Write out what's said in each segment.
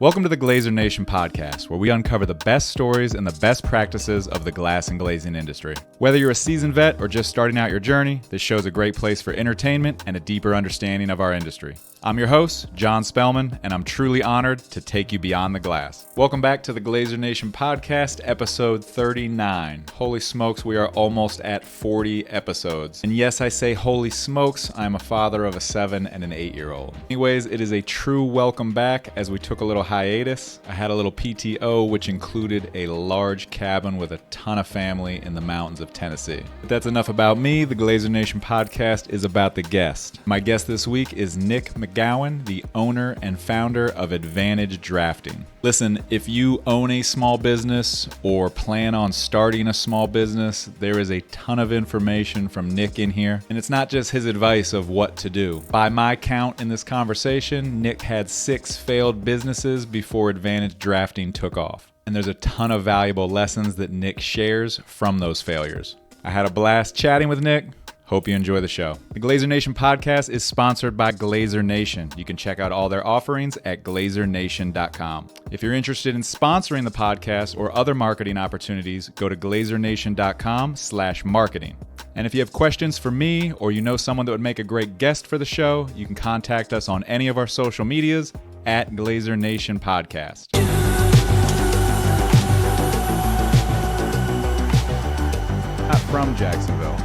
Welcome to the Glazier Nation podcast, where we uncover the best stories and the best practices of the glass and glazing industry. Whether you're a seasoned vet or just starting out your journey, this show's a great place for entertainment and a deeper understanding of our industry. I'm your host, John Spellman, and I'm truly honored to take you beyond the glass. Welcome back to the Glazier Nation podcast, episode 39. Holy smokes, we are almost at 40 episodes. And yes, I say holy smokes, I'm a father of a 7 and an 8-year-old. Anyways, it is a true welcome back as we took a little hiatus. I had a little PTO, which included a large cabin with a ton of family in the mountains of Tennessee. But that's enough about me. The Glazier Nation podcast is about the guest. My guest this week is Nick McGowan, the owner and founder of Advantage Drafting. Listen, if you own a small business or plan on starting a small business, there is a ton of information from Nick in here. And it's not just his advice of what to do. By my count in this conversation, Nick had 6 failed businesses before Advantage Drafting took off. And there's a ton of valuable lessons that Nick shares from those failures. I had a blast chatting with Nick. Hope you enjoy the show. The Glazier Nation podcast is sponsored by Glazier Nation. You can check out all their offerings at glaziernation.com. If you're interested in sponsoring the podcast or other marketing opportunities, go to glaziernation.com/marketing. And if you have questions for me or you know someone that would make a great guest for the show, you can contact us on any of our social medias at Glazier Nation Podcast. Not from Jacksonville.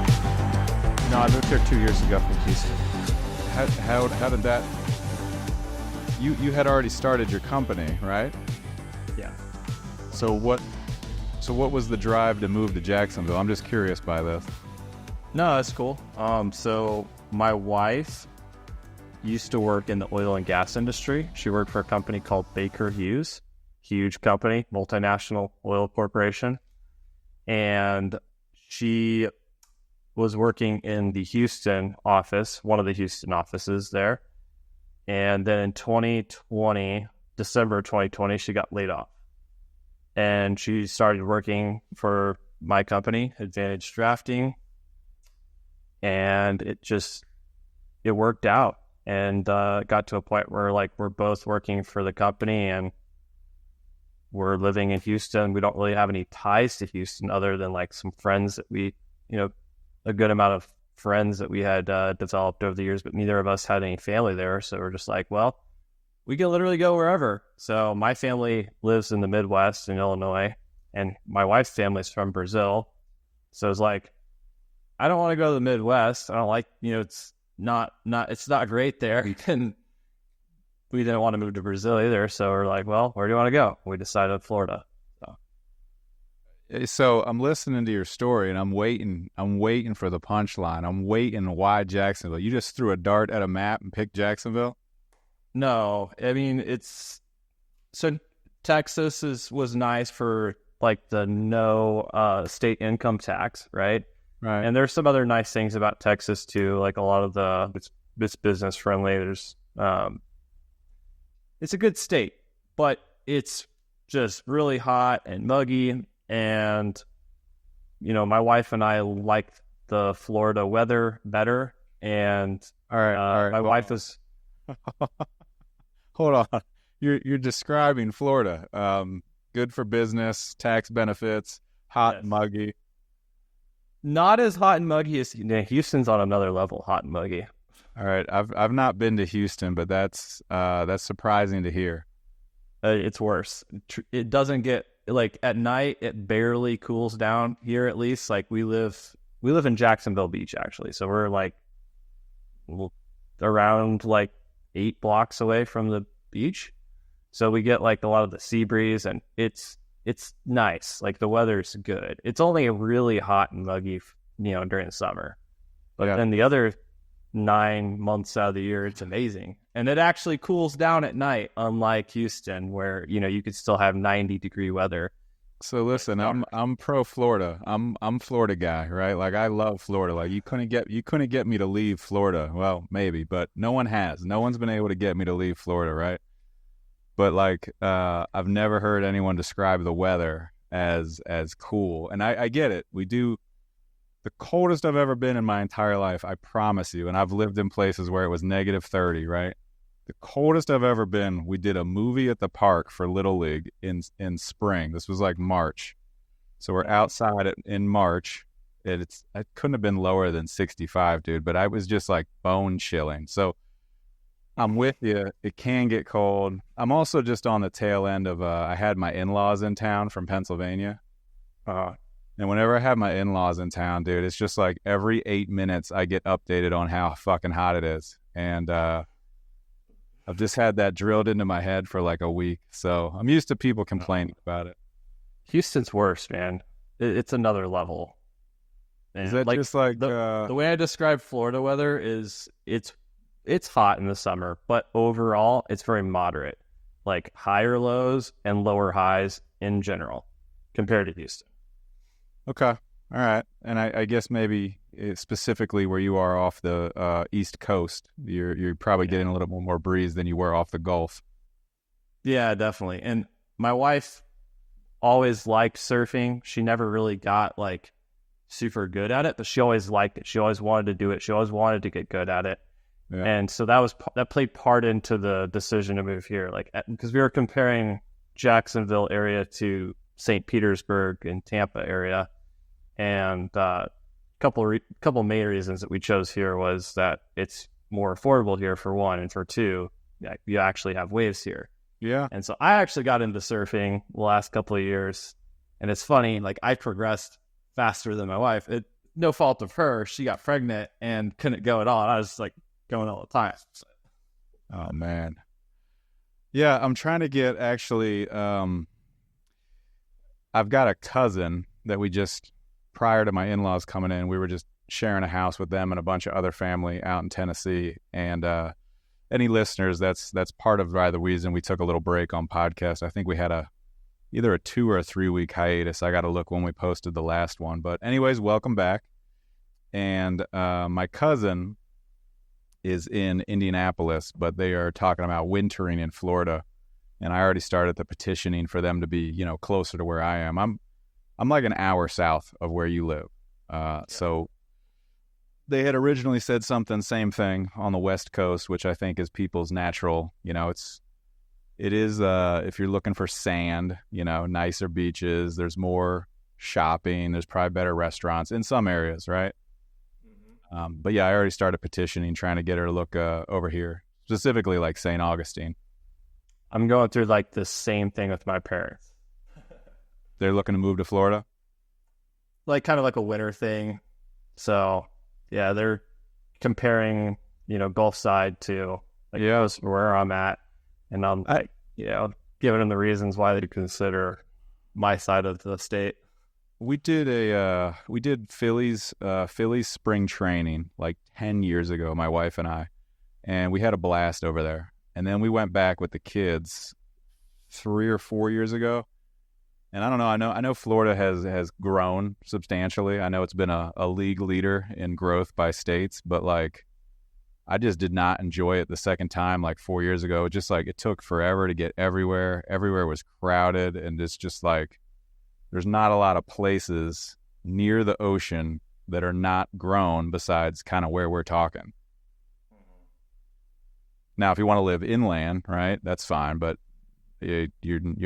No, I moved here 2 years ago from Houston. How did that? You had already started your company, right? Yeah. So what was the drive to move to Jacksonville? I'm just curious by this. No, that's cool. So my wife used to work in the oil and gas industry. She worked for a company called Baker Hughes, huge company, multinational oil corporation. And she was working in the Houston office, one of the Houston offices there. And then in December 2020, she got laid off. And she started working for my company, Advantage Drafting. And it worked out. And got to a point where we're both working for the company and we're living in Houston. We don't really have any ties to Houston other than some friends that we, a good amount of friends that we had developed over the years, but neither of us had any family there. So we're just well, we can literally go wherever. So my family lives in the Midwest in Illinois, and my wife's family's from Brazil. So it's I don't want to go to the Midwest. I don't like, it's not great there. And we didn't want to move to Brazil either. So we're well, where do you want to go? We decided Florida. So I'm listening to your story and I'm waiting for the punchline. I'm waiting. Why Jacksonville? You just threw a dart at a map and picked Jacksonville? No, I mean, Texas was nice for the no state income tax, right? Right. And there's some other nice things about Texas too. A lot of it's business friendly. There's it's a good state, but it's just really hot and muggy. And, my wife and I like the Florida weather better. And all right. My wife is... Hold on. You're describing Florida. Good for business, tax benefits, hot and muggy. Not as hot and muggy as Houston's on another level, hot and muggy. All right. I've not been to Houston, but that's surprising to hear. It's worse. It doesn't get... at night, it barely cools down here. At least, we live in Jacksonville Beach actually, so we're around 8 blocks away from the beach. So we get a lot of the sea breeze, and it's nice. The weather's good. It's only really hot and muggy, during the summer, but then the other 9 months out of the year, it's amazing. And it actually cools down at night, unlike Houston, where, you could still have 90-degree weather. So listen, I'm pro Florida. I'm Florida guy, right? I love Florida. You couldn't get me to leave Florida. Well, maybe, but no one has. No one's been able to get me to leave Florida, right? But I've never heard anyone describe the weather as cool. And I get it. We do. The coldest I've ever been in my entire life, I promise you. And I've lived in places where it was -30, right? the coldest I've ever been. We did a movie at the park for Little League in spring. This was like March. So we're outside in March. It couldn't have been lower than 65, dude, but I was just like bone chilling. So I'm with you. It can get cold. I'm also just on the tail end of, I had my in-laws in town from Pennsylvania. And whenever I have my in-laws in town, dude, it's just like every 8 minutes I get updated on how fucking hot it is. And I've just had that drilled into my head for like a week. So I'm used to people complaining about it. Houston's worse, man. It's another level. Is that like, just like... The way I describe Florida weather is it's hot in the summer, but overall it's very moderate. Like higher lows and lower highs in general compared to Houston. Okay. All right. And I guess maybe specifically where you are off the East Coast, you're probably getting a little more breeze than you were off the Gulf. Yeah, definitely. And my wife always liked surfing. She never really got like super good at it, but she always liked it. She always wanted to do it. She always wanted to get good at it. Yeah. And so that played part into the decision to move here. Like, because we were comparing Jacksonville area to St. Petersburg and Tampa area. And couple main reasons that we chose here was that it's more affordable here for one, and for two, you actually have waves here. Yeah. And so I actually got into surfing the last couple of years, and it's funny, like I progressed faster than my wife. No fault of her. She got pregnant and couldn't go at all. And I was like going all the time. So. Oh man. Yeah, I'm trying to get actually. I've got a cousin that we just. Prior to my in-laws coming in, we were just sharing a house with them and a bunch of other family out in Tennessee. And any listeners, that's part of the reason we took a little break on podcast. I think we had either a 2 or a 3 week hiatus. I got to look when we posted the last one. But anyways, welcome back. And my cousin is in Indianapolis, but they are talking about wintering in Florida. And I already started the petitioning for them to be, closer to where I am. I'm like an hour south of where you live. So they had originally said same thing on the West Coast, which I think is people's natural, it is, if you're looking for sand, nicer beaches, there's more shopping, there's probably better restaurants in some areas, right? Mm-hmm. But yeah, I already started petitioning, trying to get her to look over here, specifically like St. Augustine. I'm going through like the same thing with my parents. They're looking to move to Florida? Like kind of like a winter thing. So yeah, they're comparing, Gulf side to where I'm at. And I'm giving them the reasons why they consider my side of the state. We did Phillies spring training like 10 years ago, my wife and I, and we had a blast over there. And then we went back with the kids 3 or 4 years ago. And I don't know. I know Florida has grown substantially. I know it's been a league leader in growth by states, but like I just did not enjoy it the second time, like 4 years ago. Just like it took forever to get everywhere. Everywhere was crowded, and it's just like there's not a lot of places near the ocean that are not grown besides kind of where we're talking. Now, if you want to live inland, right, that's fine, but you're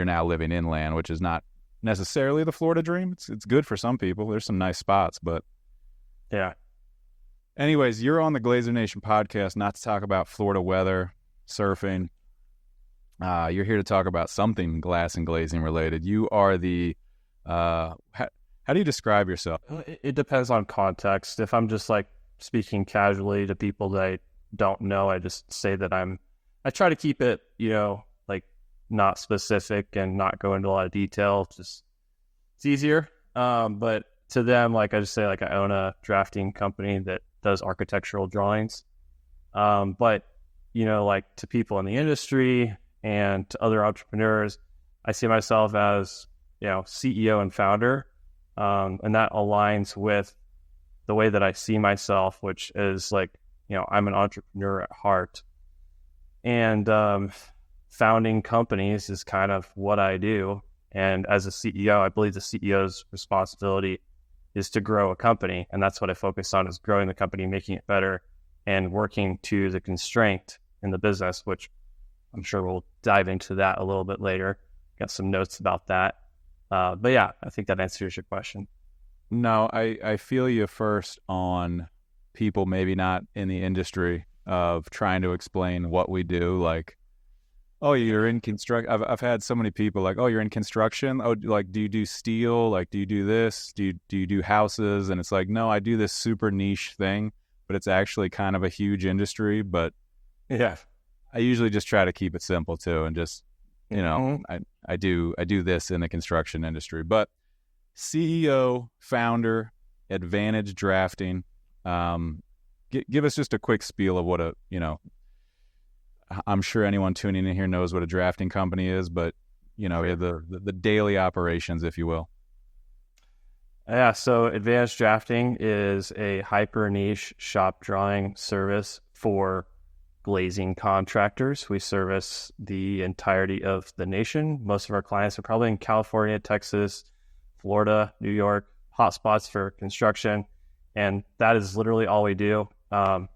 now living inland, which is not necessarily the Florida dream. It's good for some people. There's some nice spots, but yeah. Anyways, you're on the Glazier Nation podcast, not to talk about Florida weather, surfing. You're here to talk about something glass and glazing related. You are the how do you describe yourself? It depends on context. If I'm just like speaking casually to people that I don't know, I just say that I try to keep it, like not specific and not go into a lot of detail. Just it's easier. But to them, like I just say, like I own a drafting company that does architectural drawings. But like to people in the industry and to other entrepreneurs, I see myself as CEO and founder, and that aligns with the way that I see myself, which is like I'm an entrepreneur at heart, and founding companies is kind of what I do. And as a CEO, I believe the CEO's responsibility is to grow a company. And that's what I focus on, is growing the company, making it better, and working to the constraint in the business, which I'm sure we'll dive into that a little bit later. Got some notes about that. But yeah, I think that answers your question. No, I feel you first on people maybe not in the industry of trying to explain what we do. Like, oh, you're in construction. I've had so many people like, oh, you're in construction. Oh, like, do you do steel? Like, do you do this? Do you do houses? And it's like, no, I do this super niche thing, but it's actually kind of a huge industry. But Yeah. I usually just try to keep it simple too, and just, you know, I do this in the construction industry. But CEO, founder, Advantage Drafting. Give us just a quick spiel of what I'm sure anyone tuning in here knows what a drafting company is, but the daily operations, if you will. Yeah, so Advanced Drafting is a hyper niche shop drawing service for glazing contractors. We service the entirety of the nation. Most of our clients are probably in California, Texas, Florida, New York, hotspots for construction. And that is literally all we do. I'm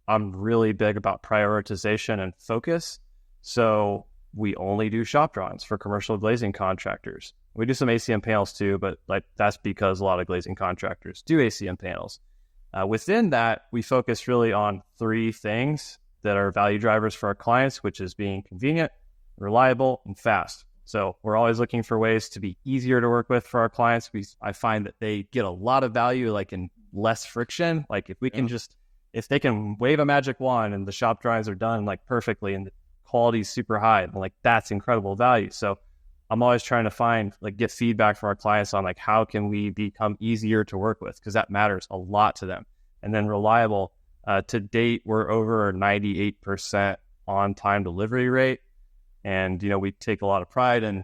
really big about prioritization and focus. So we only do shop drawings for commercial glazing contractors. We do some ACM panels too, but that's because a lot of glazing contractors do ACM panels. Within that, we focus really on three things that are value drivers for our clients, which is being convenient, reliable, and fast. So we're always looking for ways to be easier to work with for our clients. I find that they get a lot of value in less friction. Like if they can wave a magic wand and the shop drawings are done perfectly and the quality is super high, and that's incredible value. So I'm always trying to get feedback from our clients on how can we become easier to work with, because that matters a lot to them. And then reliable. To date, we're over a 98% on-time delivery rate. And, we take a lot of pride in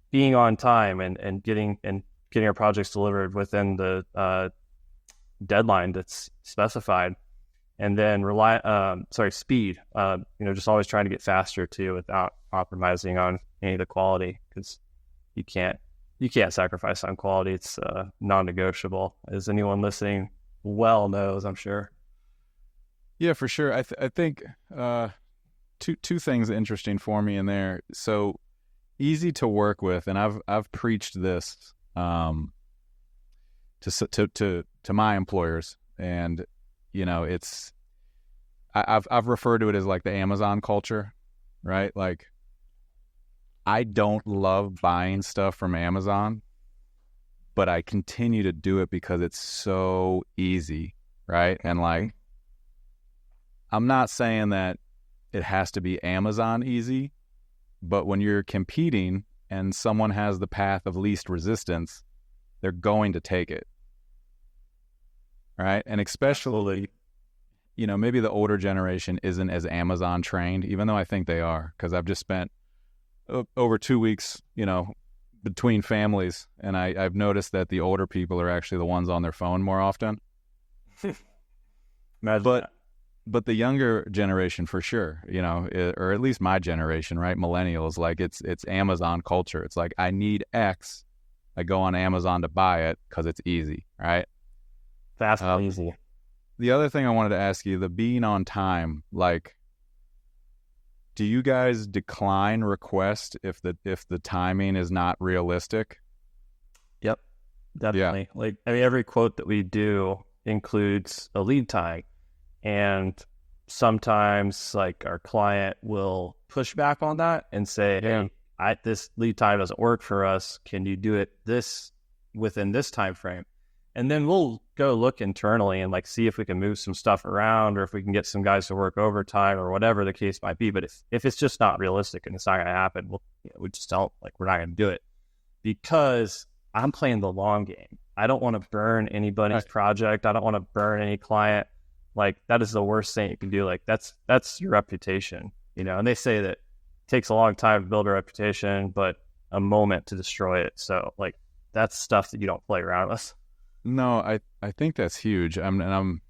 being on time and getting our projects delivered within the deadline that's specified. And then speed, just always trying to get faster too without compromising on any of the quality, because you can't sacrifice on quality. It's non-negotiable, as anyone listening well knows, I'm sure. Yeah, for sure. I think two things interesting for me in there. So easy to work with, and I've preached this to my employers, and I've referred to it as the Amazon culture, right? I don't love buying stuff from Amazon, but I continue to do it because it's so easy, right? And I'm not saying that it has to be Amazon easy, but when you're competing and someone has the path of least resistance, they're going to take it. Right? And especially, maybe the older generation isn't as Amazon trained, even though I think they are, because I've just spent over 2 weeks, between families, and I've noticed that the older people are actually the ones on their phone more often. But the younger generation, for sure, or at least my generation, right? Millennials, it's Amazon culture. It's I need X. I go on Amazon to buy it because it's easy, right? Fast and easy. The other thing I wanted to ask you, the being on time, do you guys decline requests if the timing is not realistic? Yep, definitely. Yeah. Every quote that we do includes a lead time. And sometimes our client will push back on that and say, hey, this lead time doesn't work for us. Can you do it within this time frame? And then we'll go look internally and see if we can move some stuff around, or if we can get some guys to work overtime, or whatever the case might be. But if it's just not realistic and it's not going to happen, we just don't, we're not going to do it, because I'm playing the long game. I don't want to burn anybody's project. I don't want to burn any client. That is the worst thing you can do. That's your reputation, and they say that it takes a long time to build a reputation, but a moment to destroy it. So that's stuff that you don't play around with. No, I think that's huge. I'm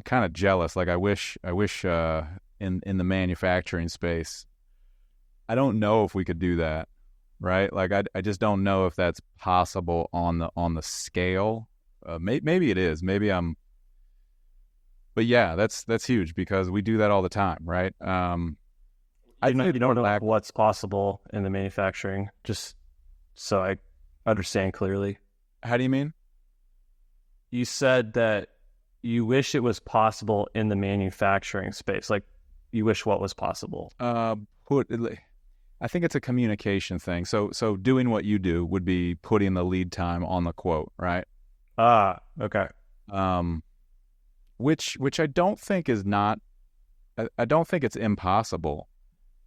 kind of jealous. I wish in the manufacturing space, I don't know if we could do that, right? I just don't know if that's possible on the scale. Maybe it is. Maybe I'm But yeah, that's huge because we do that all the time, right? You don't know what's possible in the manufacturing, just so I understand clearly. How do you mean? You said that you wish it was possible in the manufacturing space. Like, you wish what was possible? I think it's a communication thing. So doing what you do would be putting the lead time on the quote, right? Okay. Which I don't think is not. I don't think it's impossible.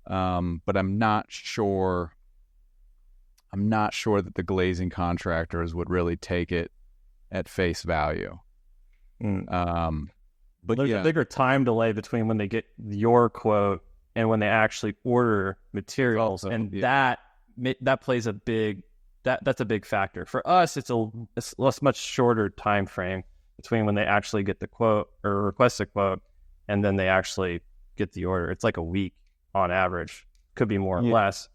But I'm not sure. I'm not sure that the glazing contractors would really take it at face value. But there's a bigger time delay between when they get your quote and when they actually order materials, that plays that's a big factor. For us, it's a much shorter time frame between when they actually get the quote or request a quote and then they actually get the order. It's like a week on average. Could be more or less,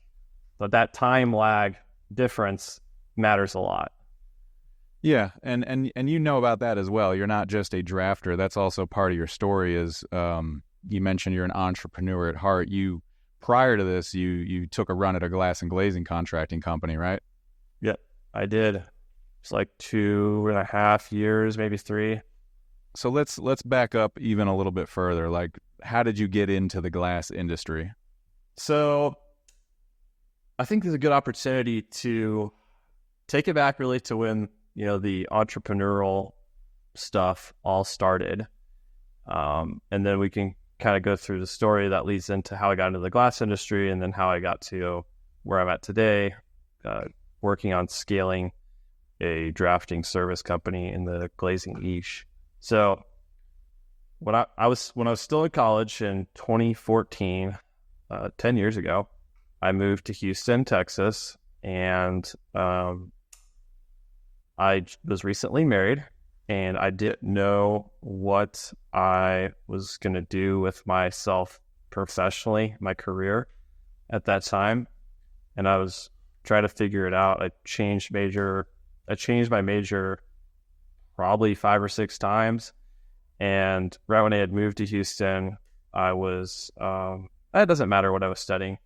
but that time lag difference matters a lot. Yeah, and you know about that as well. You're not just a drafter. That's also part of your story. Is you mentioned you're an entrepreneur at heart. You prior to this, you took a run at a glass and glazing contracting company, right? Yeah, I did. It's like 2.5 years, maybe 3. So let's back up even a little bit further. Like, how did you get into the glass industry? So I think there's a good opportunity to take it back really to when, the entrepreneurial stuff all started. And then we can kind of go through the story that leads into how I got into the glass industry and then how I got to where I'm at today, working on scaling a drafting service company in the glazing niche. So when I was still in college in 2014, 10 years ago, I moved to Houston, Texas, and I was recently married, and I didn't know what I was going to do with myself professionally, my career at that time, and I was trying to figure it out. I changed my major probably 5 or 6 times, and right when I had moved to Houston, I was it doesn't matter what I was studying,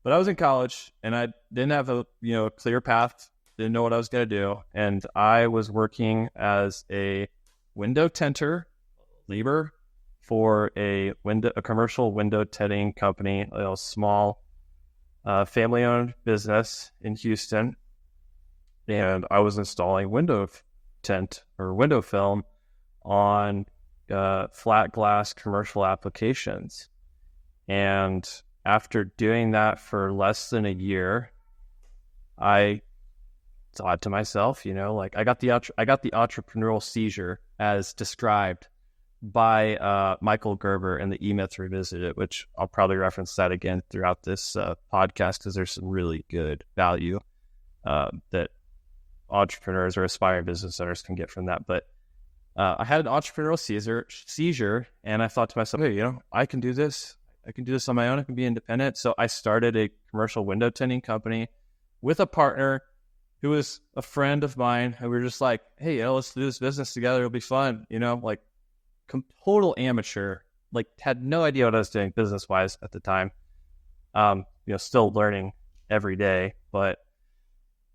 but I was in college and I didn't have a clear path, didn't know what I was going to do, and I was working as a window tinter, labor for a commercial window tinting company, a small family-owned business in Houston, and I was installing window tint or window film on flat glass commercial applications. And after doing that for less than a year, I thought to myself, I got the entrepreneurial seizure as described by Michael Gerber in the E-Myth Revisited, which I'll probably reference that again throughout this podcast because there's some really good value that entrepreneurs or aspiring business owners can get from that. But I had an entrepreneurial seizure, and I thought to myself, hey, I can do this. I can do this on my own. I can be independent. So I started a commercial window tinting company with a partner who was a friend of mine. And we were just like, hey, let's do this business together. It'll be fun. Total amateur, had no idea what I was doing business-wise at the time. Still learning every day. But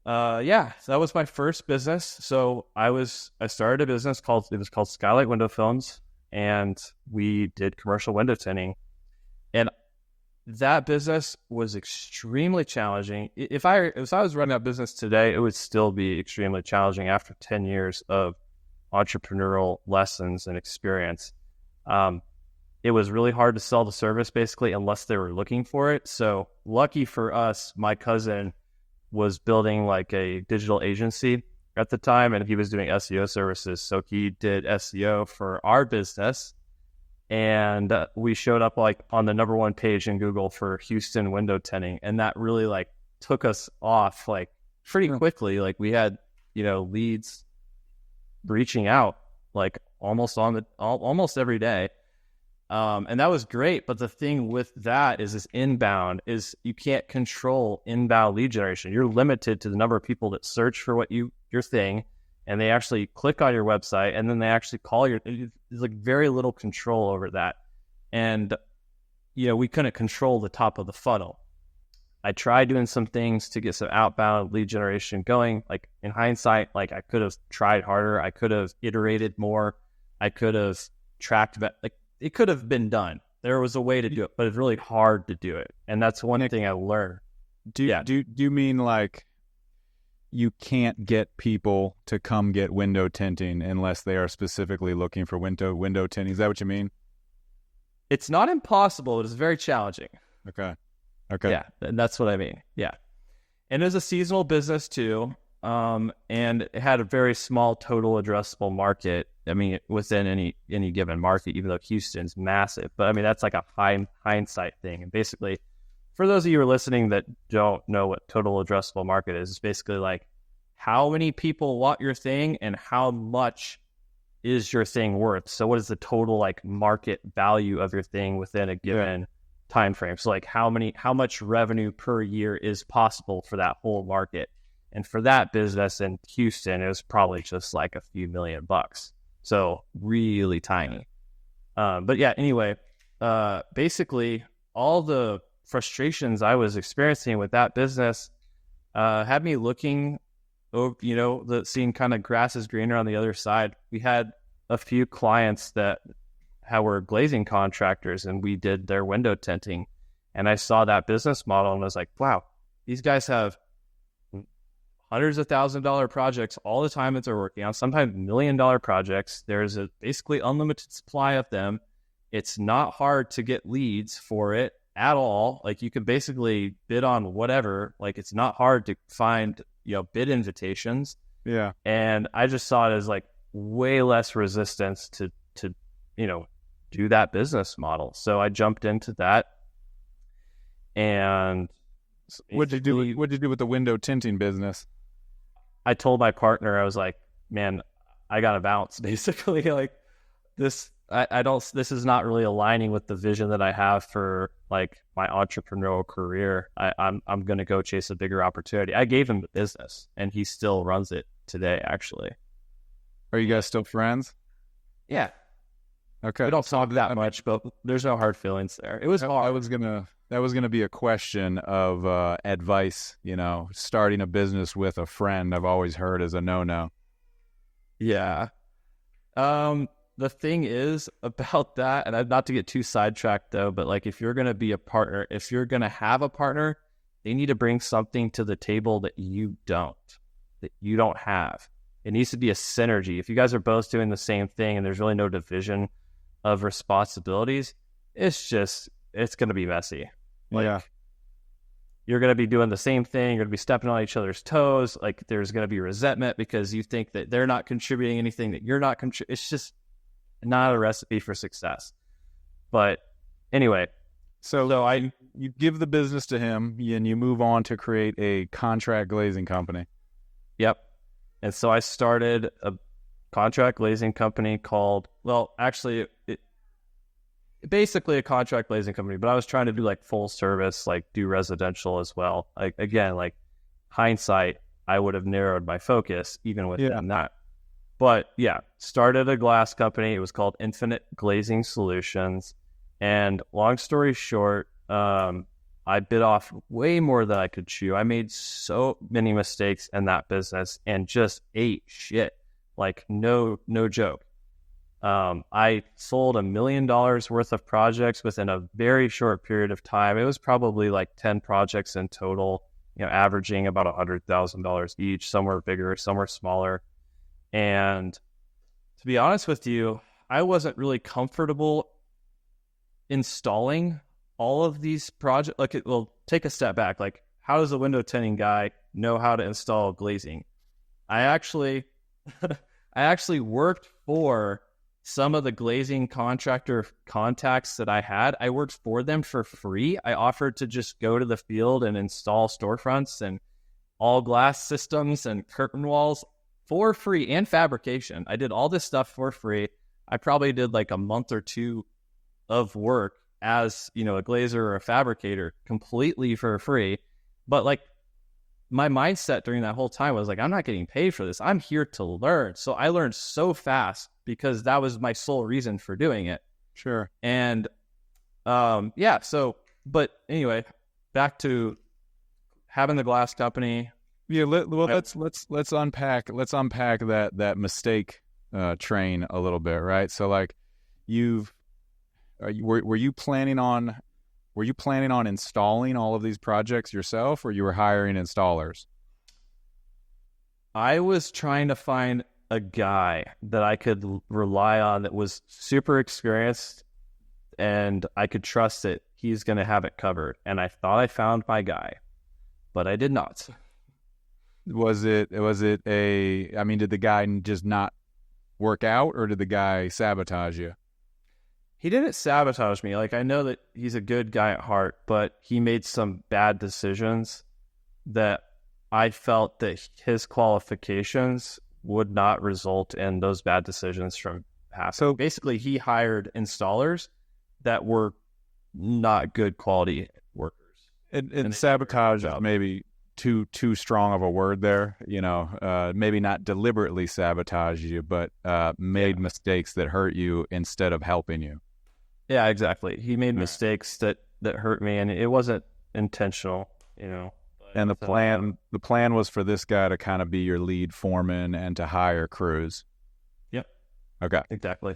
so that was my first business. So I started a business called Skylight Window Films, and we did commercial window tinting. And that business was extremely challenging. If I was running that business today, it would still be extremely challenging after 10 years of entrepreneurial lessons and experience. It was really hard to sell the service basically unless they were looking for it. So lucky for us, my cousin was building a digital agency at the time, and he was doing SEO services. So he did SEO for our business. And we showed up on the number 1 page in Google for Houston window tinting. And that really took us off pretty quickly. We had, leads reaching out almost every day. And that was great. But the thing with that is inbound is you can't control inbound lead generation. You're limited to the number of people that search for your thing and they actually click on your website, and then they actually call there's like very little control over that. And, we couldn't control the top of the funnel. I tried doing some things to get some outbound lead generation going. Like in hindsight, like I could have tried harder. I could have iterated more. I could have tracked back. Like it could have been done. There was a way to do it, but it's really hard to do it. And that's one thing I learned. Do you mean like you can't get people to come get window tinting unless they are specifically looking for window tinting? Is that what you mean? It's not impossible. It is very challenging. Okay. Yeah, and that's what I mean. Yeah. And it was a seasonal business too. And it had a very small total addressable market. I mean, within any given market, even though Houston's massive. But I mean, that's like a hindsight thing. And basically, for those of you who are listening that don't know what total addressable market is, it's basically like how many people want your thing and how much is your thing worth. So what is the total like market value of your thing within a given time frame? So like how much revenue per year is possible for that whole market? And for that business in Houston, it was probably just like a few $1,000,000. So really tiny. But yeah, anyway, basically all the frustrations I was experiencing with that business had me looking over, seeing kind of grass is greener on the other side. We had a few clients that were glazing contractors, and we did their window tinting. And I saw that business model and I was like, wow, these guys have hundreds of $1,000 projects all the time that they're working on, sometimes $1 million projects. There's a basically unlimited supply of them. It's not hard to get leads for it at all. Like you can basically bid on whatever. Like it's not hard to find, bid invitations. Yeah. And I just saw it as like way less resistance to do that business model. So I jumped into that. And what'd you do with the window tinting business? I told my partner, I was like, man, I gotta bounce, basically. Like this, this is not really aligning with the vision that I have for like my entrepreneurial career. I'm going to go chase a bigger opportunity. I gave him the business and he still runs it today, actually. Are you guys still friends? Yeah. Okay. We don't talk that much, but there's no hard feelings there. It was hard. That was gonna be a question of advice. Starting a business with a friend, I've always heard is a no-no. Yeah. The thing is about that, and not to get too sidetracked though, but like if you're gonna be a partner, if you're gonna have a partner, they need to bring something to the table that you don't have. It needs to be a synergy. If you guys are both doing the same thing and there's really no division of responsibilities, it's going to be messy. Like, you're going to be doing the same thing. You're going to be stepping on each other's toes. Like there's going to be resentment because you think that they're not contributing anything that you're not contributing. It's just not a recipe for success. But anyway, so you give the business to him and you move on to create a contract glazing company. Yep. And so I started a contract glazing company called, basically a contract glazing company, but I was trying to do like full service, like do residential as well. Like again, like hindsight, I would have narrowed my focus even within that. But yeah, started a glass company. It was called Infinite Glazing Solutions. And long story short, I bit off way more than I could chew. I made so many mistakes in that business and just ate shit. Like no joke. I sold $1 million worth of projects within a very short period of time. It was probably like 10 projects in total, averaging about $100,000 each. Some were bigger, some were smaller. And to be honest with you, I wasn't really comfortable installing all of these projects. Like, take a step back. Like, how does a window tinting guy know how to install glazing? I actually worked for some of the glazing contractor contacts that I had. I worked for them for free. I offered to just go to the field and install storefronts and all glass systems and curtain walls for free, and fabrication. I did all this stuff for free. I probably did like a month or two of work as, a glazer or a fabricator completely for free. But like my mindset during that whole time was like, I'm not getting paid for this. I'm here to learn. So I learned so fast because that was my sole reason for doing it. Sure. And but anyway, back to having the glass company. Yeah, let's unpack that mistake train a little bit, right? So like were you planning on installing all of these projects yourself, or you were hiring installers? I was trying to find a guy that I could rely on that was super experienced and I could trust that he's going to have it covered. And I thought I found my guy, but I did not. Was it did the guy just not work out, or did the guy sabotage you? He didn't sabotage me. Like, I know that he's a good guy at heart, but he made some bad decisions that I felt that his qualifications would not result in those bad decisions from passing. So basically, he hired installers that were not good quality workers. And sabotage is maybe too strong of a word there. Maybe not deliberately sabotage you, but made mistakes that hurt you instead of helping you. Yeah, exactly. He made mistakes that hurt me, and it wasn't intentional, And the plan was for this guy to kind of be your lead foreman and to hire crews. Yep. Okay. Exactly.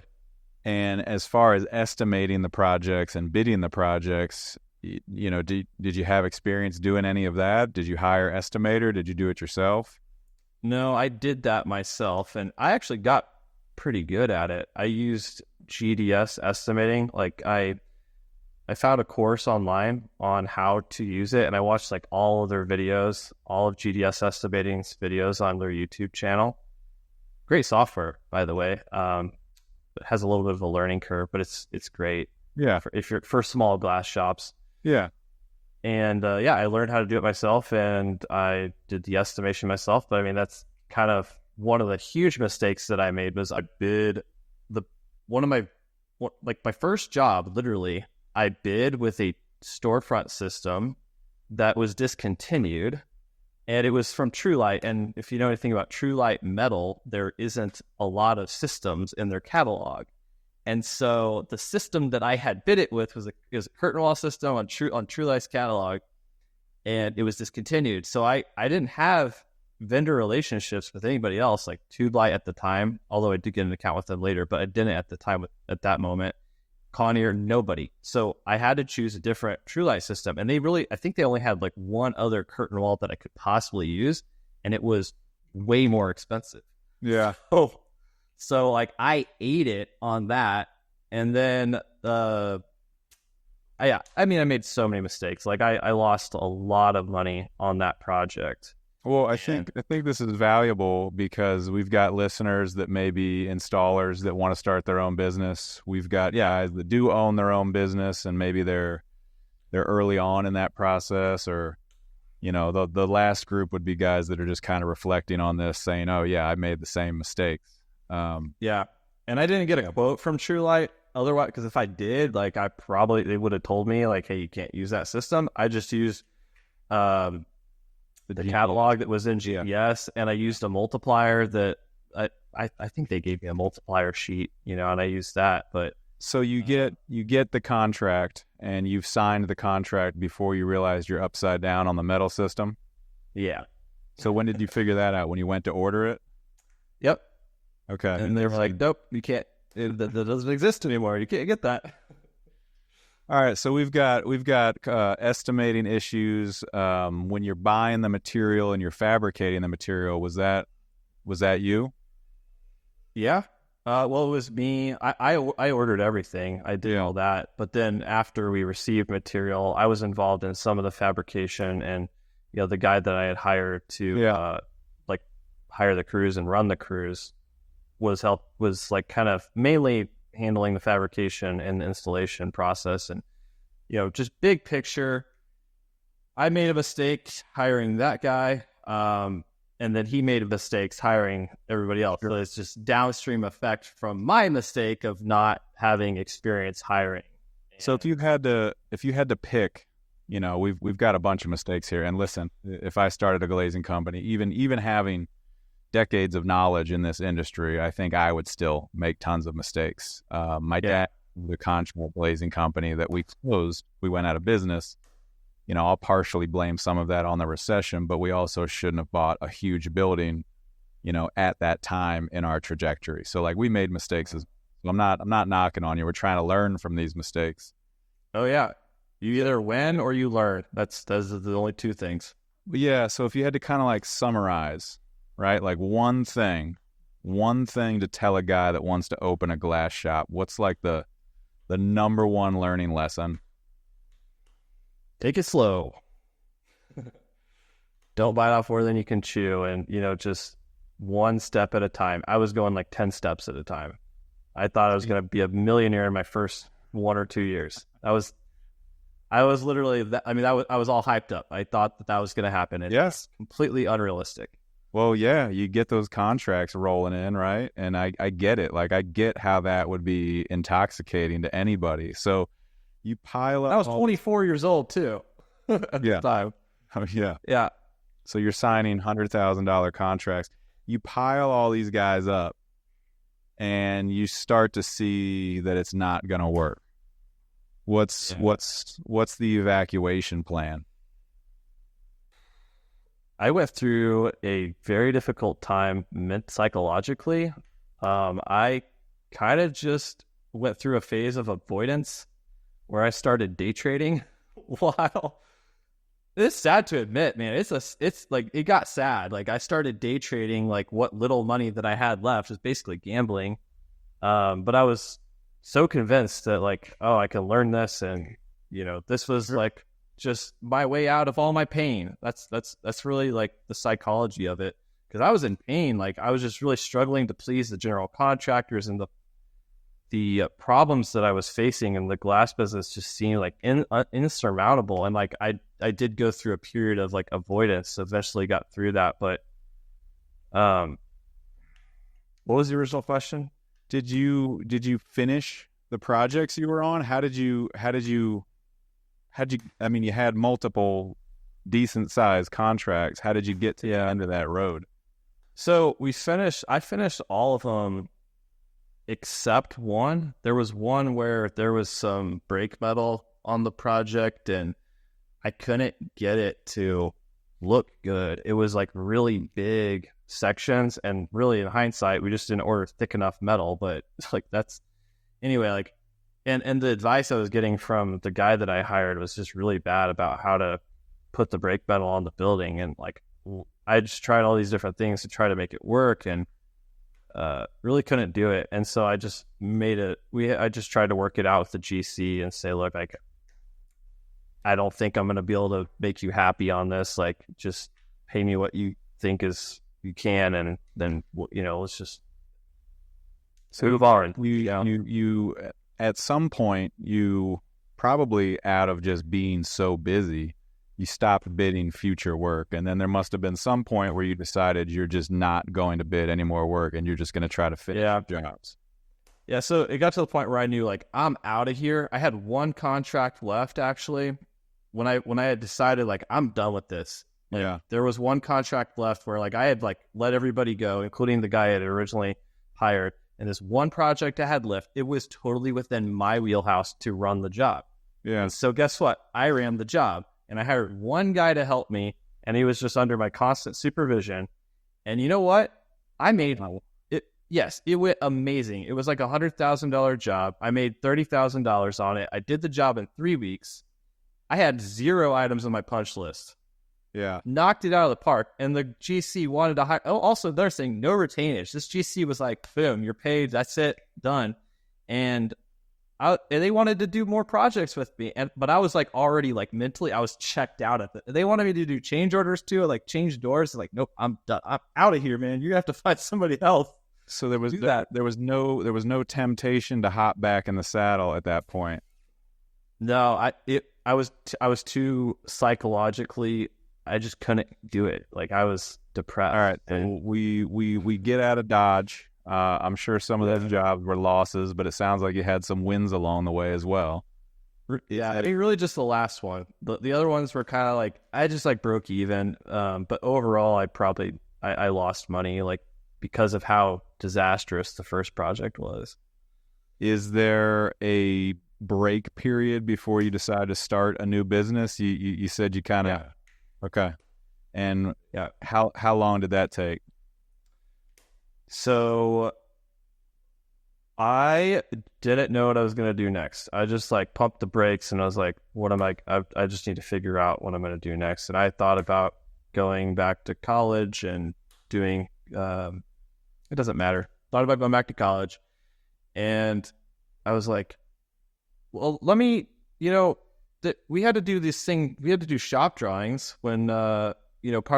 And as far as estimating the projects and bidding the projects, did you have experience doing any of that? Did you hire estimator? Did you do it yourself? No, I did that myself, and I actually got pretty good at it. I used GDS estimating. Like I found a course online on how to use it, and I watched like all of their videos, all of GDS estimating's videos on their YouTube channel. Great software, by the way. It has a little bit of a learning curve, but it's great. Yeah, for small glass shops. Yeah. And I learned how to do it myself, and I did the estimation myself. But I mean, that's kind of one of the huge mistakes that I made was I bid my first job, literally, I bid with a storefront system that was discontinued, and it was from TrueLight. And if you know anything about TrueLight metal, there isn't a lot of systems in their catalog. And so the system that I had bid it with was a curtain wall system on TrueLight's catalog, and it was discontinued. So I didn't have vendor relationships with anybody else, like TubeLight at the time, although I did get an account with them later, but I didn't at the time at that moment. Conair, nobody. So I had to choose a different TrueLight system. And I think they only had like one other curtain wall that I could possibly use, and it was way more expensive. Yeah. So like I ate it on that, and then I made so many mistakes. Like I lost a lot of money on that project. Well, I think this is valuable because we've got listeners that may be installers that want to start their own business. We've got guys that do own their own business, and maybe they're early on in that process, or the last group would be guys that are just kind of reflecting on this, saying, "Oh yeah, I made the same mistakes." And I didn't get a quote from TrueLight otherwise, because if I did, like they would have told me like, "Hey, you can't use that system." I just used the catalog that was in GDS, and I used a multiplier that I think they gave me a multiplier sheet, and I used that. But so you get the contract, and you've signed the contract before you realized you're upside down on the metal system. Yeah. So when did you figure that out? When you went to order it? Yep. Okay. And they were like, "Nope, you can't. That doesn't exist anymore. You can't get that." All right, so we've got estimating issues when you're buying the material and you're fabricating the material. Was that you? Yeah. Well, it was me. I ordered everything. I did all that, but then after we received material, I was involved in some of the fabrication, and the guy that I had hired to hire the crews and run the crews was like kind of mainly handling the fabrication and the installation process. And just big picture, I made a mistake hiring that guy, and then he made mistakes hiring everybody else. So it's just downstream effect from my mistake of not having experience hiring. So if you had to pick we've got a bunch of mistakes here. And listen, if I started a glazing company, even having decades of knowledge in this industry, I think I would still make tons of mistakes. My dad, the contract glazing company that we closed, we went out of business. I'll partially blame some of that on the recession, but we also shouldn't have bought a huge building, at that time in our trajectory. So like we made mistakes. I'm not knocking on you. We're trying to learn from these mistakes. Oh yeah. You either win or you learn. Those are the only two things. But yeah. So if you had to kind of like summarize, right? Like one thing to tell a guy that wants to open a glass shop, what's like the number one learning lesson? Take it slow. Don't bite off more than you can chew, and just one step at a time. I was going like 10 steps at a time. I thought I was going to be a millionaire in my first 1 or 2 years. I was literally I was all hyped up. I thought that was going to happen. It's completely unrealistic. Well, yeah, you get those contracts rolling in, right? And I get it. Like I get how that would be intoxicating to anybody. So you pile up. I was 24 years old too at the time. Oh, yeah. Yeah. So you're signing $100,000 contracts. You pile all these guys up and you start to see that it's not going to work. What's the evacuation plan? I went through a very difficult time psychologically. I kind of just went through a phase of avoidance where I started day trading. While it's sad to admit, man, it's like it got sad. Like I started day trading, like what little money that I had left was basically gambling. But I was so convinced that like, oh, I can learn this, and this was like just my way out of all my pain. That's really like the psychology of it, because I was in pain. Like I was just really struggling to please the general contractors, and the problems that I was facing in the glass business just seemed like insurmountable. And like I did go through a period of like avoidance. Eventually got through that. But what was the original question? Did you finish the projects you were on? How did you I mean, you had multiple decent sized contracts. How did you get to the end of that road? So I finished all of them except one. There was one where there was some brake metal on the project and I couldn't get it to look good. It was like really big sections, and really in hindsight, we just didn't order thick enough metal. But like anyway, like, and the advice I was getting from the guy that I hired was just really bad about how to put the brake metal on the building. And like, I just tried all these different things to try to make it work, and really couldn't do it. And so I just I just tried to work it out with the GC and say, look, like, I don't think I'm going to be able to make you happy on this. Like, just pay me what you think you can. And then, let's just move on. You at some point, you probably, out of just being so busy, you stopped bidding future work. And then there must have been some point where you decided you're just not going to bid any more work and you're just going to try to finish jobs. Yeah. So it got to the point where I knew, like, I'm out of here. I had one contract left, actually, when I had decided, like, I'm done with this. Like, there was one contract left where, like, I had, like, let everybody go, including the guy I had originally hired. And this one project I had left, it was totally within my wheelhouse to run the job. Yeah. And so guess what? I ran the job. And I hired one guy to help me, and he was just under my constant supervision. And you know what? I made it. Yes, it went amazing. It was like $100,000 job. I made $30,000 on it. I did the job in 3 weeks. I had 0 items on my punch list. Yeah. Knocked it out of the park. And the GC wanted to hire. Oh, also, they're saying no retainage. This GC was like, boom, you're paid. That's it. Done. And they wanted to do more projects with me, but I was like already like mentally, I was checked out at it. They wanted me to do change orders too, like change doors. Like, nope, I'm done. I'm out of here, man. You have to find somebody else. So there was no temptation to hop back in the saddle at that point. No, I was too psychologically. I just couldn't do it. Like, I was depressed. All right, and we get out of Dodge. I'm sure some of those jobs were losses, but it sounds like you had some wins along the way as well. Yeah, I mean, really just the last one. The other ones were kind of like, I just like broke even. But overall, I lost money, like because of how disastrous the first project was. Is there a break period before you decide to start a new business? You said you kind of, okay. And Yeah. how long did that take? So I didn't know what I was going to do next. I just like pumped the brakes and I was like, what am I just need to figure out what I'm going to do next. And I thought about going back to college and doing, it doesn't matter. Thought about going back to college and I was like, well, let me, we had to do this thing. We had to do shop drawings when, part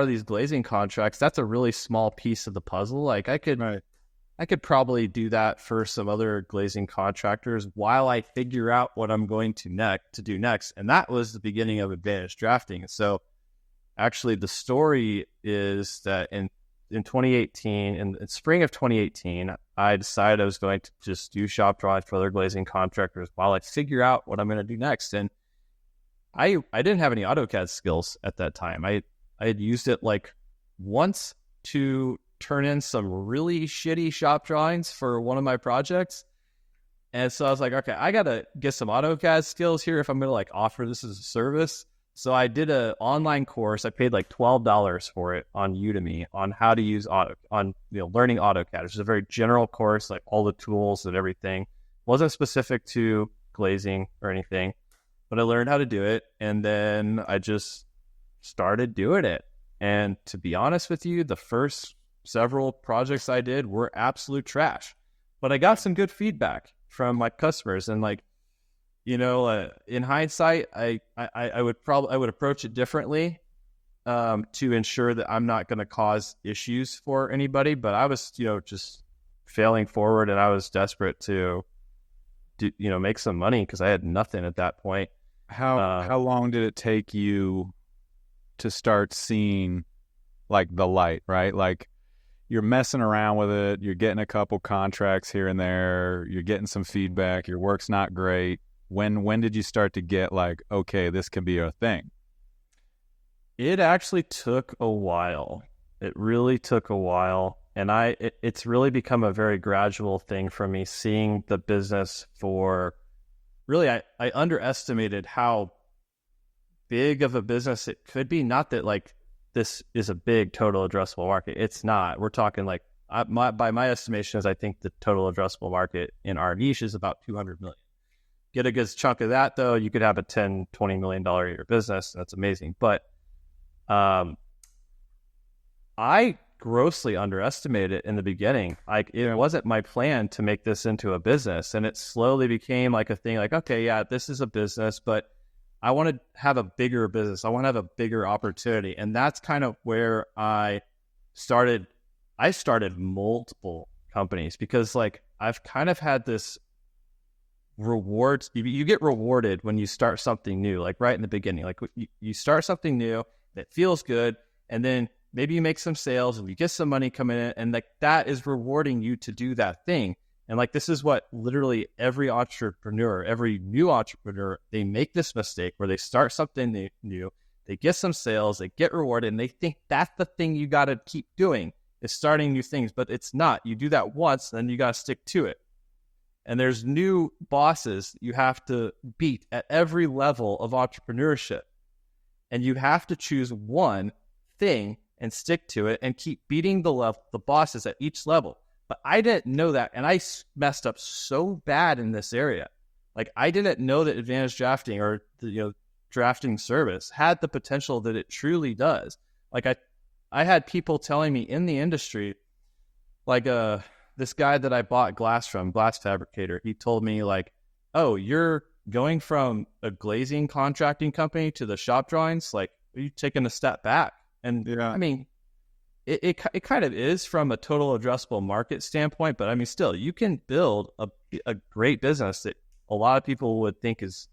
of these glazing contracts, that's a really small piece of the puzzle. Like I could probably do that for some other glazing contractors while I figure out what I'm going to do next. And that was the beginning of Advantage Drafting. So actually the story is that in 2018, in spring of 2018, I decided I was going to just do shop drawings for other glazing contractors while I figure out what I'm going to do next. And I didn't have any AutoCAD skills at that time. I had used it like once to turn in some really shitty shop drawings for one of my projects. And so I was like, okay, I got to get some AutoCAD skills here if I'm going to like offer this as a service. So I did an online course. I paid like $12 for it on Udemy on how to use learning AutoCAD. It's a very general course, like all the tools and everything. Wasn't specific to glazing or anything, but I learned how to do it. And then I just started doing it. And to be honest with you, the first several projects I did were absolute trash, but I got some good feedback from my customers. And like, in hindsight, I would approach it differently to ensure that I'm not going to cause issues for anybody. But I was, just failing forward, and I was desperate to make some money because I had nothing at that point. How long did it take you to start seeing like the light, right? Like you're messing around with it, you're getting a couple contracts here and there, you're getting some feedback, your work's not great. When did you start to get like, okay, this can be a thing? It actually took a while. It really took a while. And it's really become a very gradual thing for me, seeing the business for really, I underestimated how big of a business it could be. Not that like this is a big total addressable market. It's not. We're talking like, by my estimations, I think the total addressable market in our niche is about 200 million. Get a good chunk of that, though, you could have a $10-20 million a year business. That's amazing. But I grossly underestimated it in the beginning. Like it wasn't my plan to make this into a business. And it slowly became like a thing like, okay, yeah, this is a business, but I want to have a bigger business. I want to have a bigger opportunity. And that's kind of where I started. I started multiple companies because like I've kind of had this rewards. You get rewarded when you start something new, like right in the beginning. Like you start something new that feels good, and then maybe you make some sales and you get some money coming in, and like that is rewarding you to do that thing. And like this is what literally every entrepreneur, every new entrepreneur, they make this mistake where they start something new, they get some sales, they get rewarded, and they think that's the thing you got to keep doing is starting new things, but it's not. You do that once, then you got to stick to it. And there's new bosses you have to beat at every level of entrepreneurship. And you have to choose one thing and stick to it and keep beating the bosses at each level. But I didn't know that. And I messed up so bad in this area. Like I didn't know that Advantage Drafting or the drafting service had the potential that it truly does. Like I had people telling me in the industry, like this guy that I bought glass from, glass fabricator, he told me like, oh, you're going from a glazing contracting company to the shop drawings, like are you taking a step back? And yeah. I mean, it kind of is from a total addressable market standpoint, but I mean, still, you can build a great business that a lot of people would think is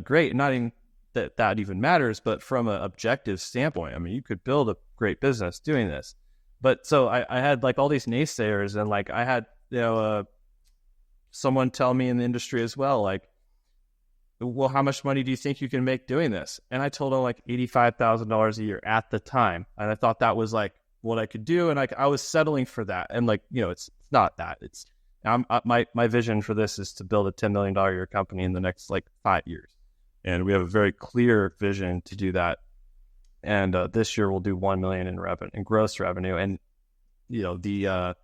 great. Not even that even matters, but from an objective standpoint, I mean, you could build a great business doing this. But so I had like all these naysayers, and like I had someone tell me in the industry as well, like well, how much money do you think you can make doing this? And I told him like $85,000 a year at the time. And I thought that was like what I could do. And like, I was settling for that. And like, you know, it's not that. It's my vision for this is to build a $10 million a year company in the next like 5 years. And we have a very clear vision to do that. And this year we'll do 1 million in gross revenue. And, you know, the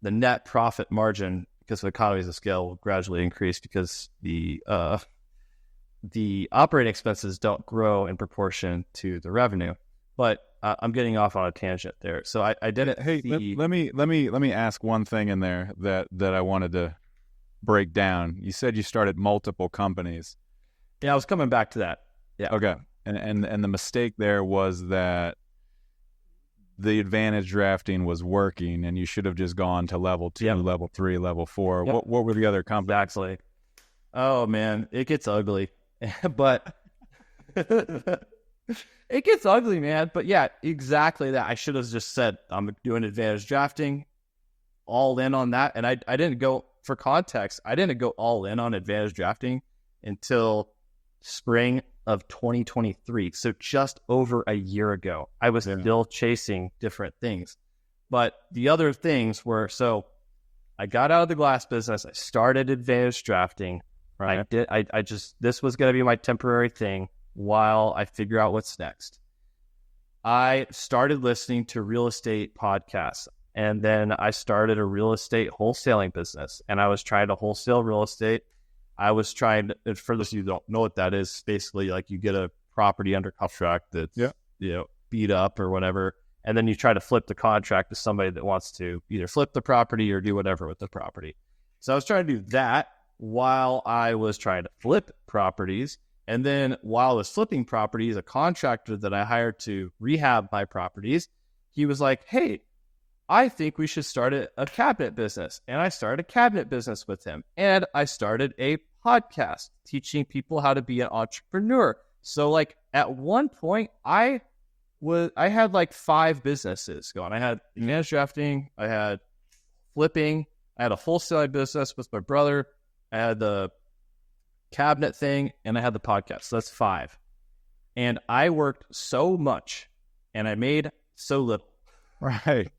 net profit margin, because of economies of scale, will gradually increase because the operating expenses don't grow in proportion to the revenue. But I'm getting off on a tangent there. So I didn't. Hey, let me ask one thing in there that I wanted to break down. You said you started multiple companies. Yeah, I was coming back to that. Yeah. Okay. And the mistake there was that the advantage drafting was working, and you should have just gone to level 2, level 3, level 4. Yep. What were the other companies? Exactly. Oh man, it gets ugly, but it gets ugly, man. But yeah, exactly that. I should have just said I'm doing advantage drafting, all in on that, and I didn't go, for context, I didn't go all in on advantage drafting until spring of 2023. So just over a year ago, I was still chasing different things. But the other things were, so I got out of the glass business. I started advantage drafting. Right. I just, this was going to be my temporary thing while I figure out what's next. I started listening to real estate podcasts, and then I started a real estate wholesaling business, and I was trying to wholesale real estate. I was trying to, for those of you who don't know what that is, basically like you get a property under contract that's beat up or whatever, and then you try to flip the contract to somebody that wants to either flip the property or do whatever with the property. So I was trying to do that while I was trying to flip properties. And then while I was flipping properties, a contractor that I hired to rehab my properties, he was like, hey, I think we should start a cabinet business. And I started a cabinet business with him. And I started a podcast teaching people how to be an entrepreneur. So like at one point, I had like 5 businesses going. I had advantage drafting, I had flipping, I had a wholesaling business with my brother, I had the cabinet thing, and I had the podcast. So that's 5. And I worked so much and I made so little. Right.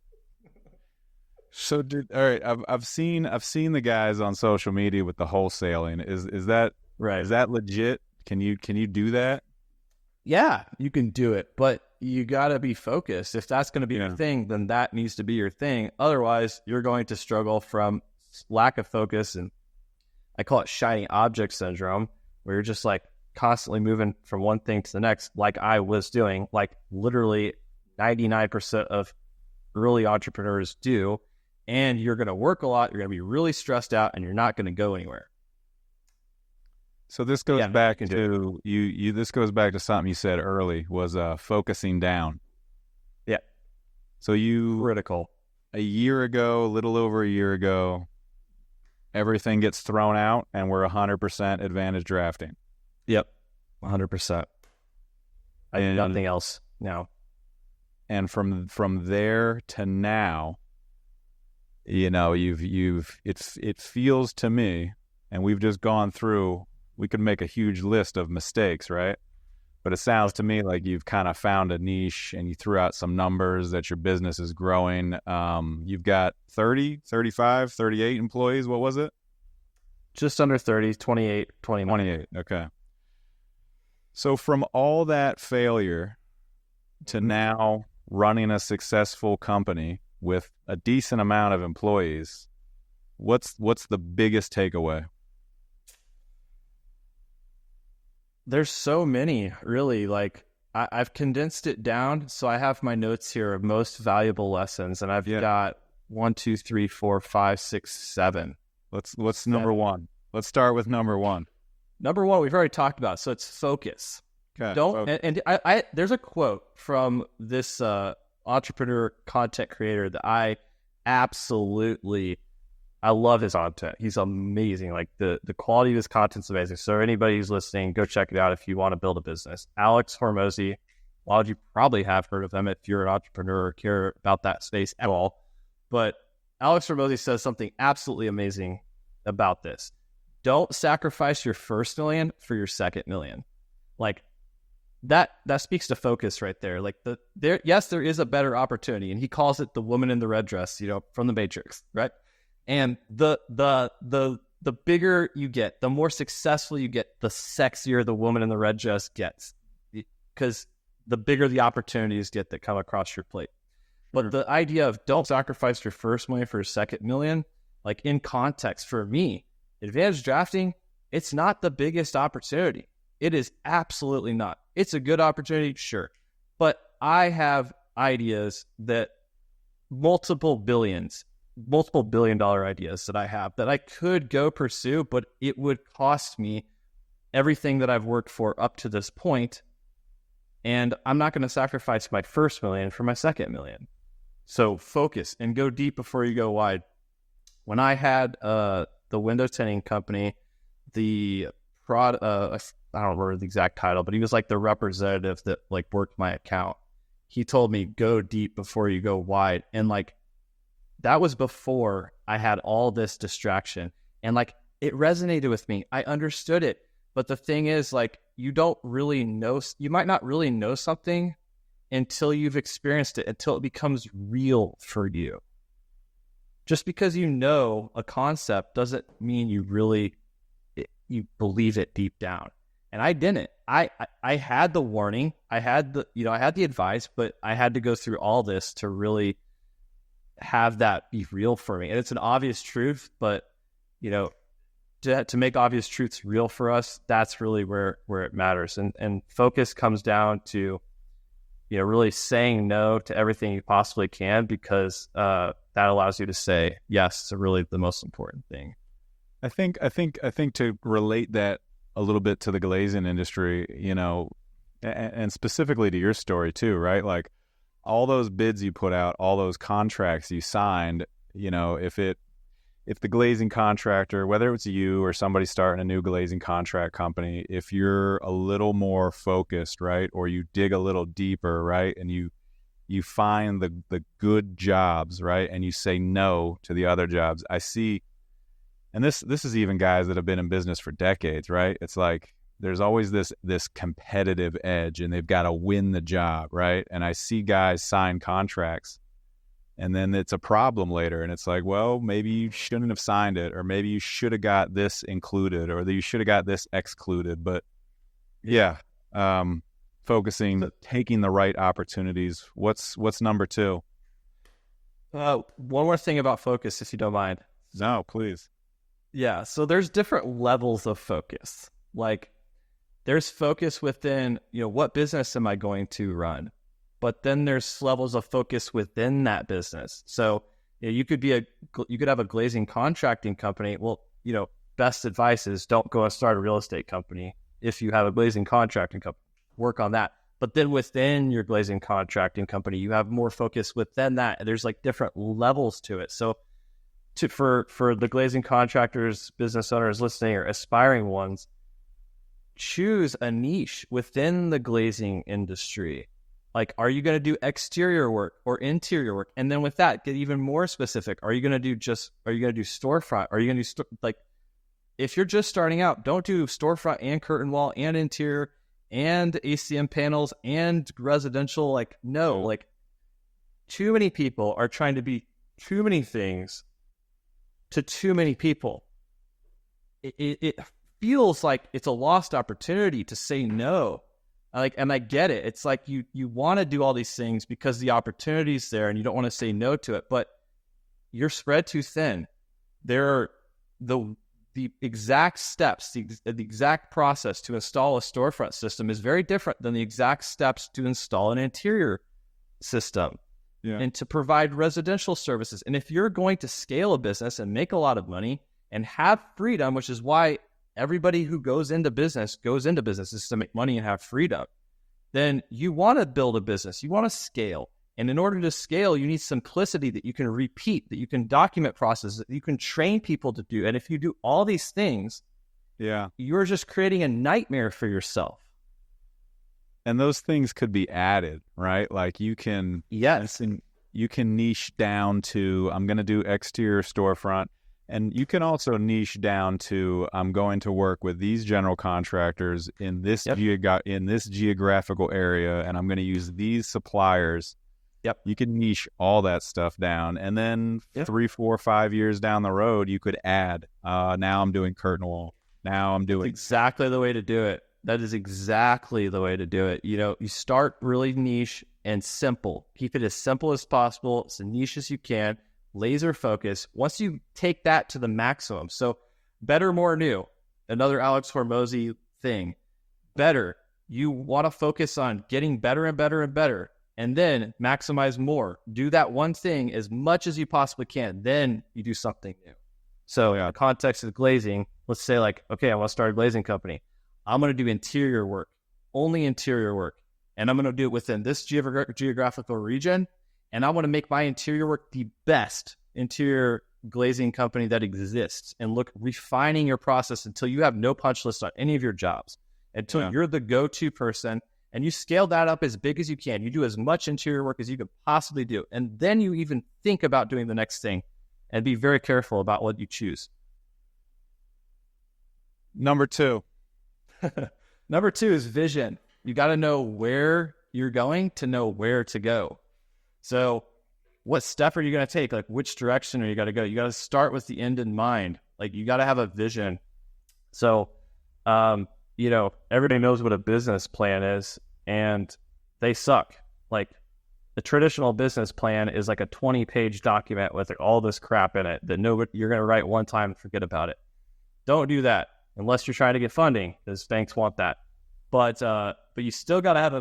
So, dude, all right. I've seen the guys on social media with the wholesaling. Is that right? Is that legit? Can you do that? Yeah, you can do it, but you got to be focused. If that's going to be your thing, then that needs to be your thing. Otherwise, you're going to struggle from lack of focus, and I call it shiny object syndrome, where you're just like constantly moving from one thing to the next, like I was doing, like literally 99% of early entrepreneurs do. And you're going to work a lot, you're going to be really stressed out, and you're not going to go anywhere. So this goes back to you. This goes back to something you said early, was focusing down. Yeah. So critical. A year ago, a little over a year ago, everything gets thrown out, and we're 100% advantage drafting. Yep, 100%. I do nothing else now. And from there to now, you know, it feels to me, and we've just gone through, we could make a huge list of mistakes, right? But it sounds to me like you've kind of found a niche, and you threw out some numbers that your business is growing. You've got 30, 35, 38 employees. What was it? Just under 30, 28, 29. 28, okay. So from all that failure to now running a successful company with a decent amount of employees, what's the biggest takeaway? There's so many, really. Like I've condensed it down, so I have my notes here of most valuable lessons, and I've got 1, 2, 3, 4, 5, 6, 7. What's number 1? Let's start with number 1. Number 1, we've already talked about, so it's focus. Okay. And I there's a quote from this entrepreneur content creator that I love his content. He's amazing. Like the quality of his content's amazing. So anybody who's listening, go check it out if you want to build a business. Alex Hormozi, a lot of you probably have heard of him if you're an entrepreneur or care about that space at all. But Alex Hormozi says something absolutely amazing about this. don't sacrifice your first million for your second million. Like that speaks to focus right there. Like there is a better opportunity, and he calls it the woman in the red dress, from the Matrix, right? And the bigger you get, the more successful you get, the sexier the woman in the red dress gets, because the bigger the opportunities get that come across your plate. But the idea of don't sacrifice your first million for your second million, like in context for me, advantage drafting, it's not the biggest opportunity. It is absolutely not. It's a good opportunity, sure. But I have ideas that multiple billion dollar ideas that I have that I could go pursue, but it would cost me everything that I've worked for up to this point. And I'm not going to sacrifice my first million for my second million. So focus and go deep before you go wide. When I had the window tinting company, I don't remember the exact title, but he was like the representative that like worked my account. He told me, go deep before you go wide. And like, that was before I had all this distraction. And like, it resonated with me. I understood it. But the thing is, like, you might not really know something until you've experienced it, until it becomes real for you. Just because you know a concept doesn't mean you believe it deep down. And I didn't. I had the warning. I had the advice, but I had to go through all this to really have that be real for me. And it's an obvious truth, but to make obvious truths real for us, that's really where it matters. And focus comes down to really saying no to everything you possibly can, because that allows you to say yes to really the most important thing. I think to relate that a little bit to the glazing industry, and specifically to your story too, right? Like all those bids you put out, all those contracts you signed, if the glazing contractor, whether it's you or somebody starting a new glazing contract company, if you're a little more focused, right, or you dig a little deeper, right, and you find the good jobs, right, and you say no to the other jobs. I see, and this is even guys that have been in business for decades, right? It's like there's always this competitive edge, and they've got to win the job, right? And I see guys sign contracts, and then it's a problem later, and it's like, well, maybe you shouldn't have signed it, or maybe you should have got this included, or you should have got this excluded. But focusing, taking the right opportunities. What's number two? One more thing about focus, if you don't mind. No, please. Yeah, so there's different levels of focus. Like there's focus within, what business am I going to run? But then there's levels of focus within that business. So you could have a glazing contracting company. Well, best advice is don't go and start a real estate company. If you have a glazing contracting company, work on that. But then within your glazing contracting company, you have more focus within that. There's like different levels to it. So for the glazing contractors, business owners listening, or aspiring ones, choose a niche within the glazing industry. Like, are you going to do exterior work or interior work? And then with that, get even more specific. Are you going to do storefront? Are you going to do if you're just starting out, don't do storefront and curtain wall and interior and ACM panels and residential. Like, no, like too many people are trying to be too many things to too many people. It feels like it's a lost opportunity to say no. And I get it. It's like you want to do all these things because the opportunity's there and you don't want to say no to it, but you're spread too thin. There are the exact steps, the exact process to install a storefront system is very different than the exact steps to install an interior system and to provide residential services. And if you're going to scale a business and make a lot of money and have freedom, which is why everybody who goes into business is to make money and have freedom, then you want to build a business. You want to scale. And in order to scale, you need simplicity that you can repeat, that you can document processes, that you can train people to do. And if you do all these things, you're just creating a nightmare for yourself. And those things could be added, right? Like you can niche down to, I'm going to do exterior storefront. And you can also niche down to, I'm going to work with these general contractors in this in this geographical area, and I'm going to use these suppliers. Yep. You can niche all that stuff down, and then 3, 4, 5 years down the road, you could add. Now I'm doing curtain wall. Now I'm doing. That's exactly the way to do it. That is exactly the way to do it. You know, you start really niche and simple. Keep it as simple as possible, as niche as you can. Laser focus. Once you take that to the maximum, so better, more, new, another Alex Hormozy thing. Better, you want to focus on getting better and better and better, and then maximize more. Do that one thing as much as you possibly can. Then you do something new. So in the context of glazing, let's say like, okay, I want to start a glazing company. I'm going to do interior work, only interior work, and I'm going to do it within this geographical region. And I want to make my interior work the best interior glazing company that exists, and refining your process until you have no punch list on any of your jobs, until you're the go-to person, and you scale that up as big as you can. You do as much interior work as you could possibly do. And then you even think about doing the next thing, and be very careful about what you choose. Number 2. Number 2 is vision. You got to know where you're going to know where to go. So what step are you going to take? Like, which direction are you going to go? You got to start with the end in mind. Like, you got to have a vision. So, you know, everybody knows what a business plan is, and they suck. Like, the traditional business plan is like a 20-page document with all this crap in it that you're going to write one time and forget about it. Don't do that unless you're trying to get funding, because banks want that. But you still got to have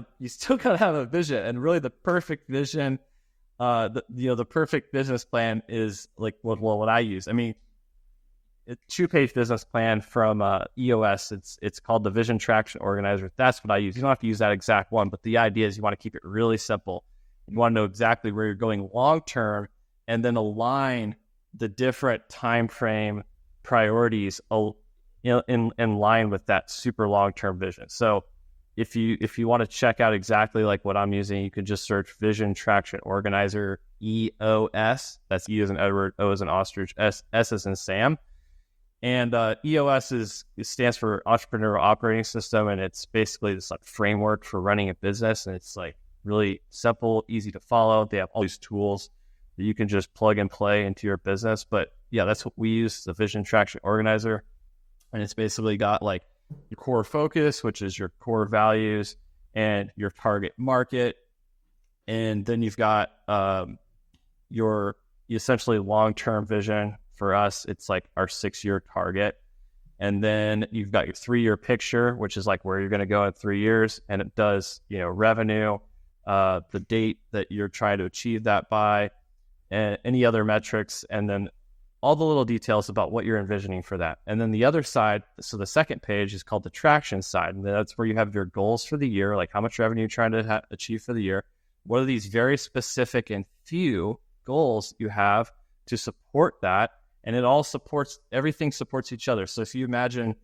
a vision, and really the perfect vision. The perfect business plan is like what I use. I mean, a 2-page business plan from EOS. It's called the Vision Traction Organizer. That's what I use. You don't have to use that exact one, but the idea is you want to keep it really simple. You want to know exactly where you're going long term, and then align the different time frame priorities in line with that super long term vision. So if you want to check out exactly like what I'm using, you can just search Vision Traction Organizer, EOS. That's E as in Edward, O as in ostrich, S as in Sam. And EOS stands for Entrepreneurial Operating System, and it's basically this like framework for running a business. And it's like really simple, easy to follow. They have all these tools that you can just plug and play into your business. But yeah, that's what we use, the Vision Traction Organizer. And it's basically got like your core focus, which is your core values, and your target market. And then you've got your essentially long-term vision. For us, it's like our 6-year target. And then you've got your 3-year picture, which is like where you're going to go in 3 years. And it does, revenue, the date that you're trying to achieve that by, and any other metrics. And then all the little details about what you're envisioning for that. And then the other side, so the second page is called the traction side. And that's where you have your goals for the year, like how much revenue you're trying to achieve for the year. What are these very specific and few goals you have to support that? And everything supports each other. So if you imagine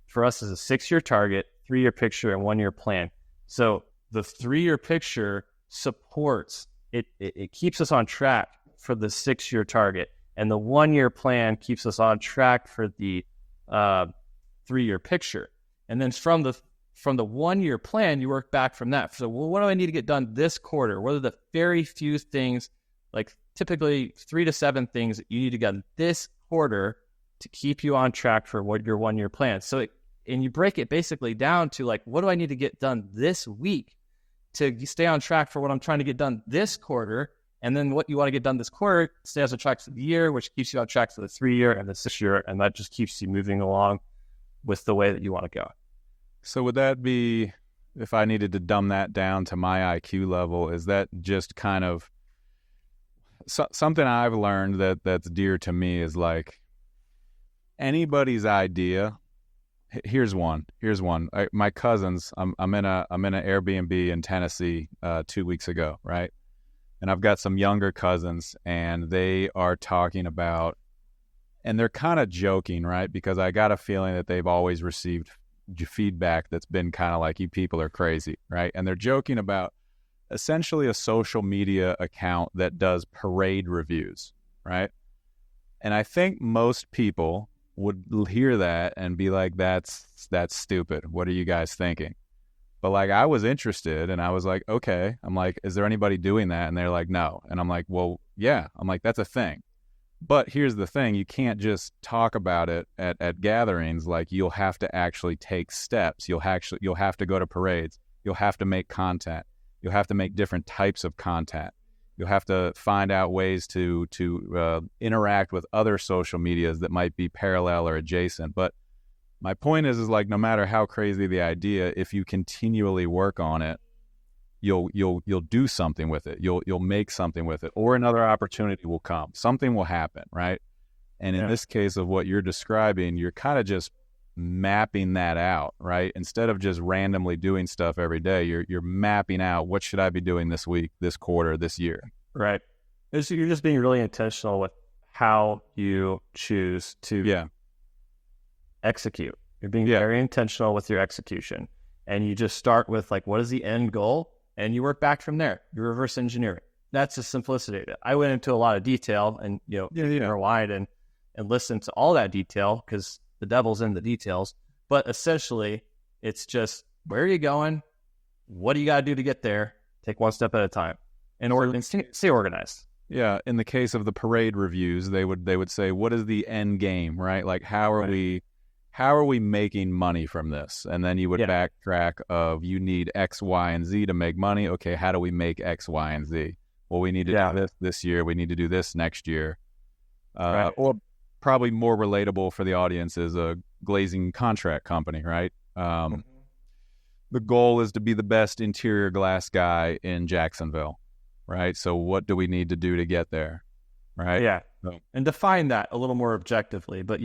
for us is a 6-year target, 3-year picture, and 1-year plan. So the 3-year picture supports, it keeps us on track for the 6-year target. And the 1-year plan keeps us on track for the 3-year picture. And then from the 1-year plan, you work back from that. So what do I need to get done this quarter? What are the very few things, like typically 3 to 7 things that you need to get this quarter to keep you on track for what your 1-year plan. So and you break it basically down to like, what do I need to get done this week to stay on track for what I'm trying to get done this quarter? And then what you want to get done this quarter stays on track for the year, which keeps you on track for the 3-year and the 6-year. And that just keeps you moving along with the way that you want to go. So would that be, if I needed to dumb that down to my IQ level, is that just kind of something I've learned that's dear to me is like anybody's idea. Here's one. My cousins, I'm in an Airbnb in Tennessee 2 weeks ago, right? And I've got some younger cousins, and they are talking about, and they're kind of joking, right? Because I got a feeling that they've always received feedback that's been kind of like, you people are crazy, right? And they're joking about essentially a social media account that does parade reviews, right? And I think most people would hear that and be like, that's stupid. What are you guys thinking? But like, I was interested and I was like, okay. I'm like, is there anybody doing that? And they're like, no. And I'm like, well, yeah. I'm like, that's a thing. But here's the thing. You can't just talk about it at gatherings. Like, you'll have to actually take steps. You'll have to go to parades. You'll have to make content. You'll have to make different types of content. You'll have to find out ways to interact with other social medias that might be parallel or adjacent. But my point is like, no matter how crazy the idea, if you continually work on it, you'll do something with it. You'll make something with it, or another opportunity will come. Something will happen, right? And in this case of what you're describing, you're kind of just mapping that out, right? Instead of just randomly doing stuff every day, you're mapping out, what should I be doing this week, this quarter, this year? Right. You're just being really intentional with how you choose to execute. You're being very intentional with your execution. And you just start with like, what is the end goal? And you work back from there. You reverse engineer it. That's the simplicity of it. I went into a lot of detail and, rewind and listen to all that detail because the devil's in the details. But essentially, it's just, where are you going? What do you got to do to get there? Take one step at a time and stay organized. Yeah. In the case of the parade reviews, they would say, what is the end game, right? Like, how are we making money from this? And then you would backtrack of, you need X, Y, and Z to make money. Okay, how do we make X, Y, and Z? Well, we need to do this year. We need to do this next year. Or probably more relatable for the audience is a glazing contract company, right? The goal is to be the best interior glass guy in Jacksonville, right? So what do we need to do to get there, right? Yeah, and define that a little more objectively. But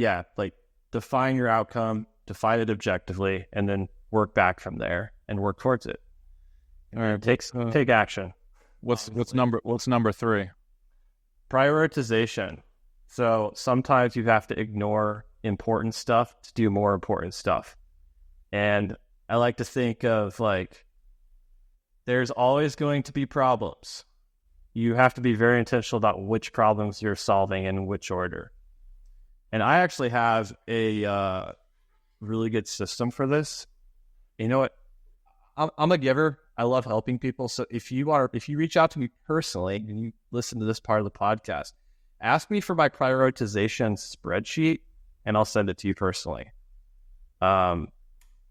define your outcome, define it objectively, and then work back from there and work towards it. All right, take action. What's number 3? Prioritization. So sometimes you have to ignore important stuff to do more important stuff. And I like to think of like, there's always going to be problems. You have to be very intentional about which problems you're solving and in which order. And I actually have a really good system for this. You know what? I'm a giver. I love helping people. So if you reach out to me personally and you listen to this part of the podcast, ask me for my prioritization spreadsheet and I'll send it to you personally.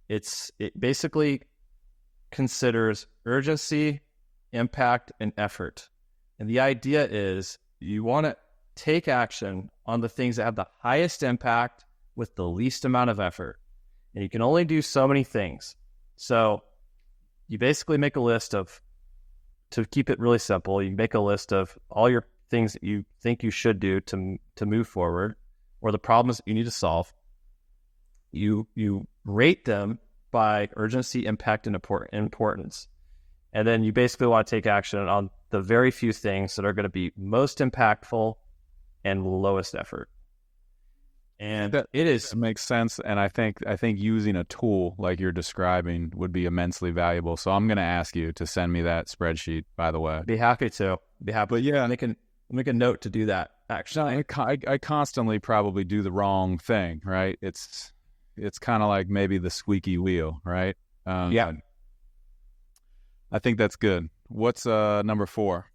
It basically considers urgency, impact, and effort. And the idea is you want to take action on the things that have the highest impact with the least amount of effort. And you can only do so many things. So you basically make a list to keep it really simple, you make a list of all your things that you think you should do to move forward, or the problems that you need to solve. You rate them by urgency, impact, and importance. And then you basically want to take action on the very few things that are going to be most impactful and lowest effort. And that makes sense. And I think using a tool like you're describing would be immensely valuable. So I'm going to ask you to send me that spreadsheet, by the way. Be happy to. But yeah, make a note to do that. Actually, I constantly probably do the wrong thing, right? It's kind of like maybe the squeaky wheel, right? Yeah. I think that's good. What's number 4?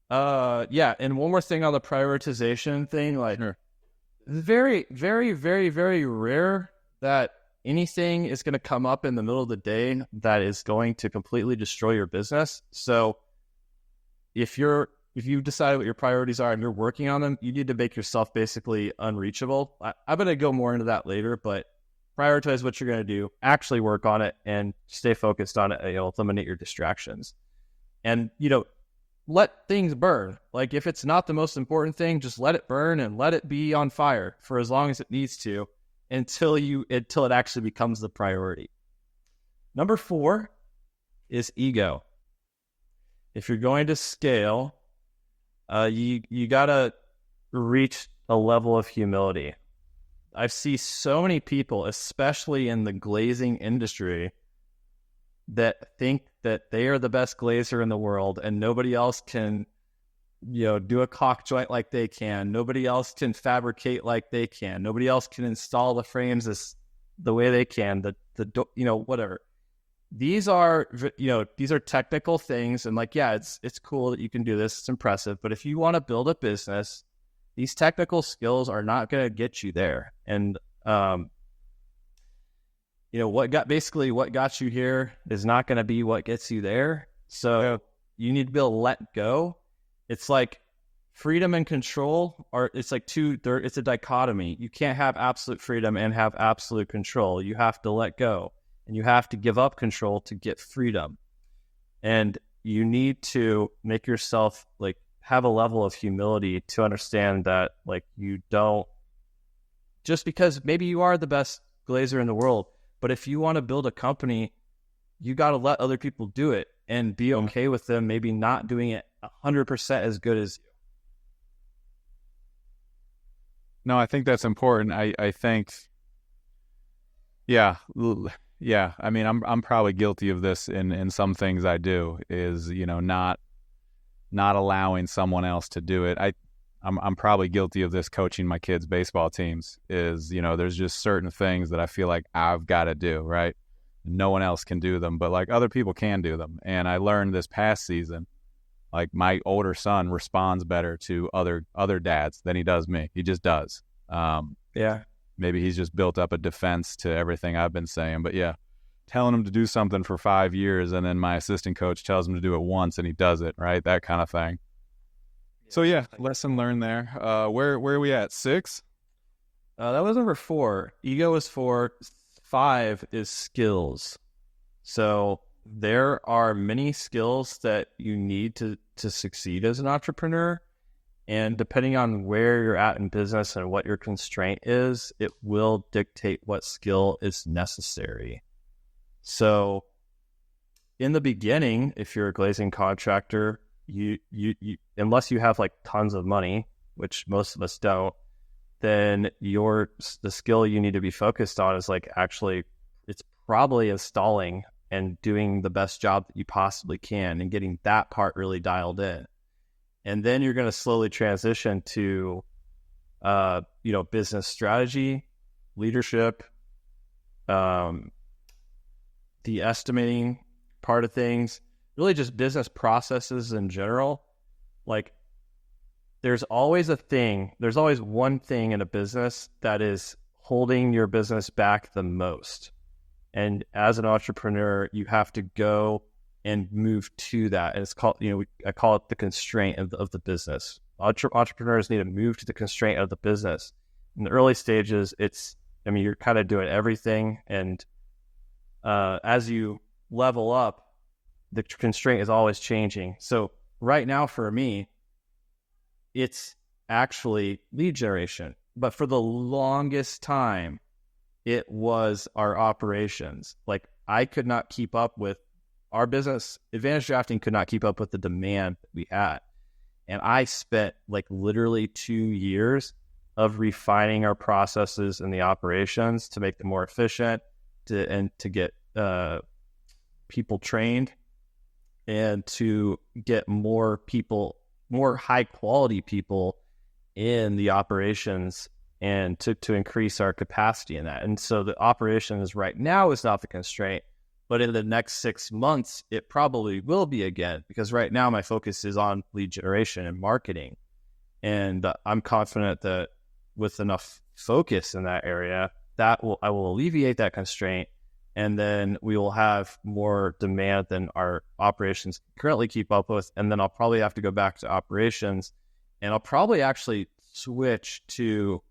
And one more thing on the prioritization thing, like it's very, very, very, very rare that anything is going to come up in the middle of the day that is going to completely destroy your business. So if you decide what your priorities are and you're working on them, you need to make yourself basically unreachable. I'm going to go more into that later, but prioritize what you're going to do, actually work on it, and stay focused on it. Eliminate your distractions, and let things burn. Like if it's not the most important thing, just let it burn and let it be on fire for as long as it needs to until it actually becomes the priority. Number 4 is ego. If you're going to scale, you gotta reach a level of humility. I see so many people, especially in the glazing industry, that think that they are the best glazer in the world and nobody else can do a caulk joint like they can. Nobody else can fabricate like they can. Nobody else can install the frames the way they can. Whatever. These are technical things, and like, yeah, it's cool that you can do this. It's impressive, but if you want to build a business, these technical skills are not going to get you there. And what got you here is not going to be what gets you there. So you need to be able to let go. It's like freedom and control it's a dichotomy. You can't have absolute freedom and have absolute control. You have to let go, and you have to give up control to get freedom. And you need to make yourself like have a level of humility to understand that like you don't, just because maybe you are the best glazier in the world, but if you want to build a company, you got to let other people do it and be okay with them maybe not doing it 100% as good as you. No, I think that's important. I think, yeah. I mean, I'm probably guilty of this in some things I do, is, not allowing someone else to do it. I'm probably guilty of this coaching my kids' baseball teams, is, there's just certain things that I feel like I've got to do, right? No one else can do them, but like other people can do them. And I learned this past season, like my older son responds better to other dads than he does me. He just does. Yeah. Maybe he's just built up a defense to everything I've been saying, but yeah, telling him to do something for 5 years and then my assistant coach tells him to do it once and he does it, right? That kind of thing. So yeah, lesson learned there. Where are we at? 6? That was number 4. Ego is 4. 5 is skills. So there are many skills that you need to succeed as an entrepreneur. And depending on where you're at in business and what your constraint is, it will dictate what skill is necessary. So in the beginning, if you're a glazing contractor, you unless you have like tons of money, which most of us don't, then the skill you need to be focused on is like actually it's probably installing and doing the best job that you possibly can and getting that part really dialed in. And then you're going to slowly transition to, business strategy, leadership, the estimating part of things, really just business processes in general. Like there's always one thing in a business that is holding your business back the most. And as an entrepreneur, you have to go and move to that. And it's called, I call it the constraint of the business. Entrepreneurs need to move to the constraint of the business. In the early stages, you're kind of doing everything. And as you level up, the constraint is always changing. So right now for me, it's actually lead generation. But for the longest time, it was our operations. Like I could not keep up with our business. Advantage Drafting could not keep up with the demand that we had. And I spent like literally 2 years of refining our processes and the operations to make them more efficient to get people trained and to get more high quality people in the operations and to increase our capacity in that. And so the operations right now is not the constraint, but in the next 6 months, it probably will be again, because right now my focus is on lead generation and marketing. And I'm confident that with enough focus in that area, I will alleviate that constraint. And then we will have more demand than our operations currently keep up with. And then I'll probably have to go back to operations, and I'll probably actually switch to,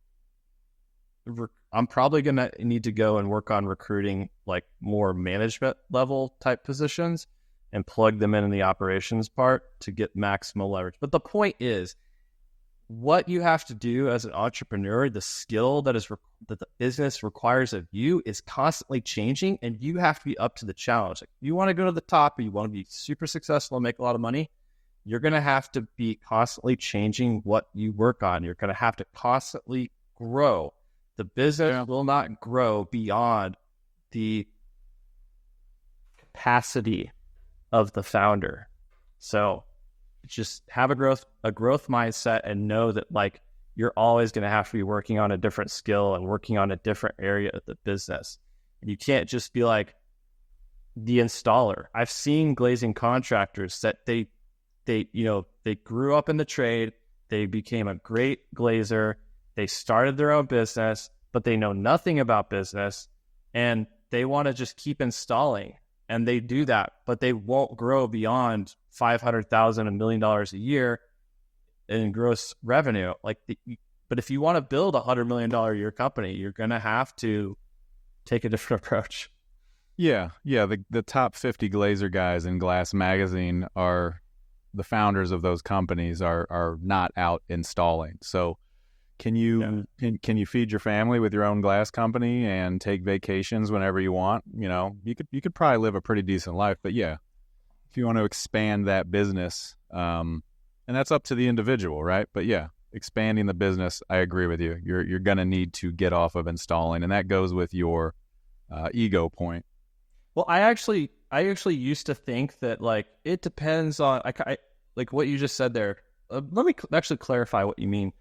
I'm probably going to need to go and work on recruiting like more management level type positions and plug them in the operations part to get maximum leverage. But the point is, what you have to do as an entrepreneur, the skill that the business requires of you is constantly changing, and you have to be up to the challenge. Like, you want to go to the top, or you want to be super successful and make a lot of money, you're going to have to be constantly changing what you work on. You're going to have to constantly grow. The business will not grow beyond the capacity of the founder. So just have a growth mindset and know that like you're always going to have to be working on a different skill and working on a different area of the business. And you can't just be like the installer. I've seen glazing contractors that they grew up in the trade. They became a great glazer. They started their own business, but they know nothing about business and they want to just keep installing. And they do that, but they won't grow beyond $500,000, $1 million a year in gross revenue. But if you want to build $100 million a year company, you're going to have to take a different approach. Yeah. The top 50 Glazier guys in Glass Magazine are the founders of those companies are not out installing. So can you feed your family with your own glass company and take vacations whenever you want? You know, you could probably live a pretty decent life. But yeah, if you want to expand that business, and that's up to the individual, right? But yeah, expanding the business, I agree with you. You're going to need to get off of installing, and that goes with your ego point. Well, I actually used to think that like it depends on like what you just said there. Let me actually clarify what you mean.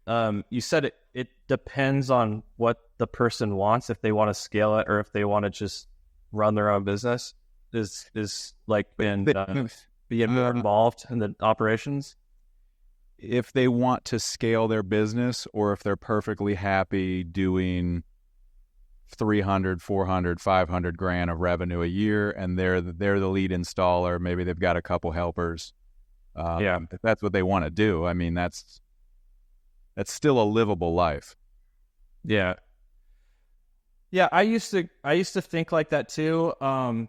You said it depends on what the person wants, if they want to scale it or if they want to just run their own business. Is like being more involved in the operations. If they want to scale their business, or if they're perfectly happy doing 300, 400, 500 grand of revenue a year, and they're the lead installer. Maybe they've got a couple helpers. If that's what they want to do, I mean, that's still a livable life. Yeah. I used to think like that too. And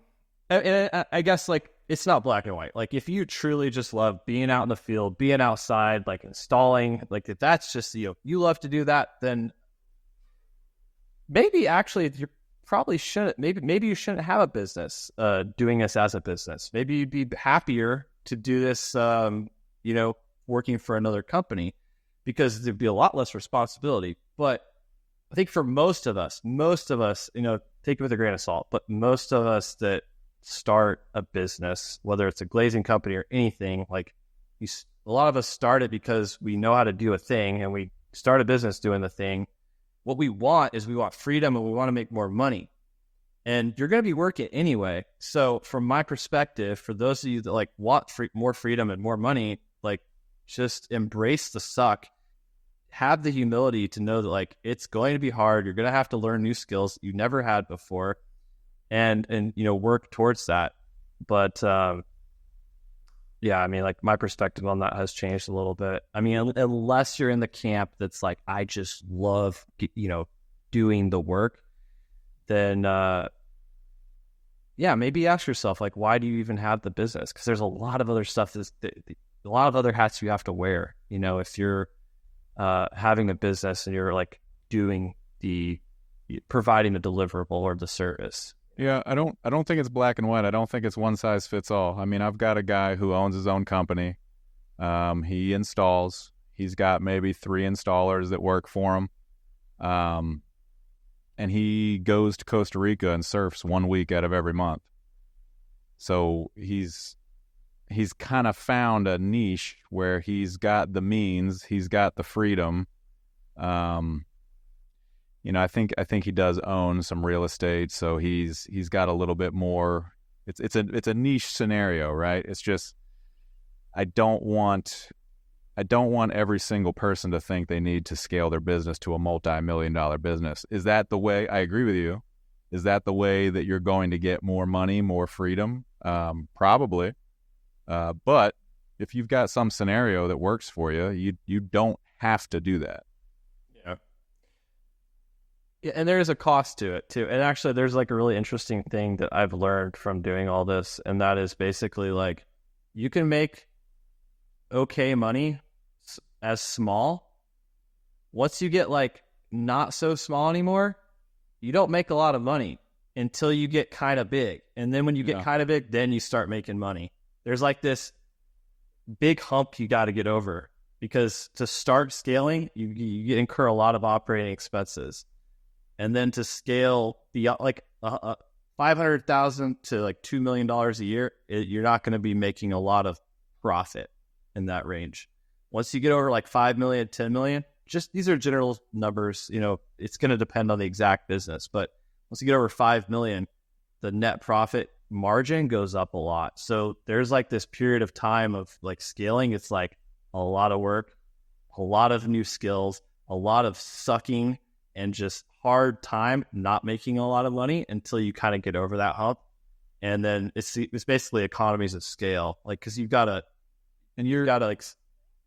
I guess like it's not black and white. Like if you truly just love being out in the field, being outside, like installing, like if that's just you love to do that, then maybe actually you probably shouldn't. Maybe you shouldn't have a business doing this as a business. Maybe you'd be happier to do this, working for another company, because there'd be a lot less responsibility. But I think for most of us, take it with a grain of salt, but most of us that start a business, whether it's a glazing company or anything, like a lot of us started because we know how to do a thing and we start a business doing the thing. What we want freedom and we want to make more money. And you're going to be working anyway. So from my perspective, for those of you that like want more freedom and more money, like just embrace the suck. Have the humility to know that like it's going to be hard. You're going to have to learn new skills you never had before, and work towards that. But I mean, like my perspective on that has changed a little bit. I mean, unless you're in the camp that's like, I just love doing the work, then maybe ask yourself like, why do you even have the business? Because there's a lot of other stuff a lot of other hats you have to wear. If you're having a business and you're like providing the deliverable or the service. Yeah, I don't think it's black and white. I don't think it's one size fits all. I mean, I've got a guy who owns his own company. He installs. He's got maybe 3 installers that work for him. And he goes to Costa Rica and surfs 1 week out of every month. So he's kind of found a niche where he's got the means, he's got the freedom. I think he does own some real estate, so he's got a little bit more. It's a niche scenario, right? It's just I don't want every single person to think they need to scale their business to a multi-million-dollar business. Is that the way? I agree with you. Is that the way that you're going to get more money, more freedom? Probably. But if you've got some scenario that works for you, you don't have to do that. Yeah, and there is a cost to it too. And actually, there's like a really interesting thing that I've learned from doing all this, and that is basically like you can make okay money as small. Once you get like not so small anymore, you don't make a lot of money until you get kind of big. And then when you get kind of big, then you start making money. There's like this big hump you got to get over, because to start scaling, you incur a lot of operating expenses. And then to scale beyond like $500,000 to like $2 million a year, you're not going to be making a lot of profit. in that range. Once you get over like 5 million, 10 million, just these are general numbers. You know, it's going to depend on the exact business, but once you get over 5 million, the net profit margin goes up a lot. So there's like this period of time of like scaling. It's like a lot of work, a lot of new skills, a lot of sucking, and just hard time not making a lot of money until you kind of get over that hump. And then it's basically economies of scale, like, because you've got to, and you're like,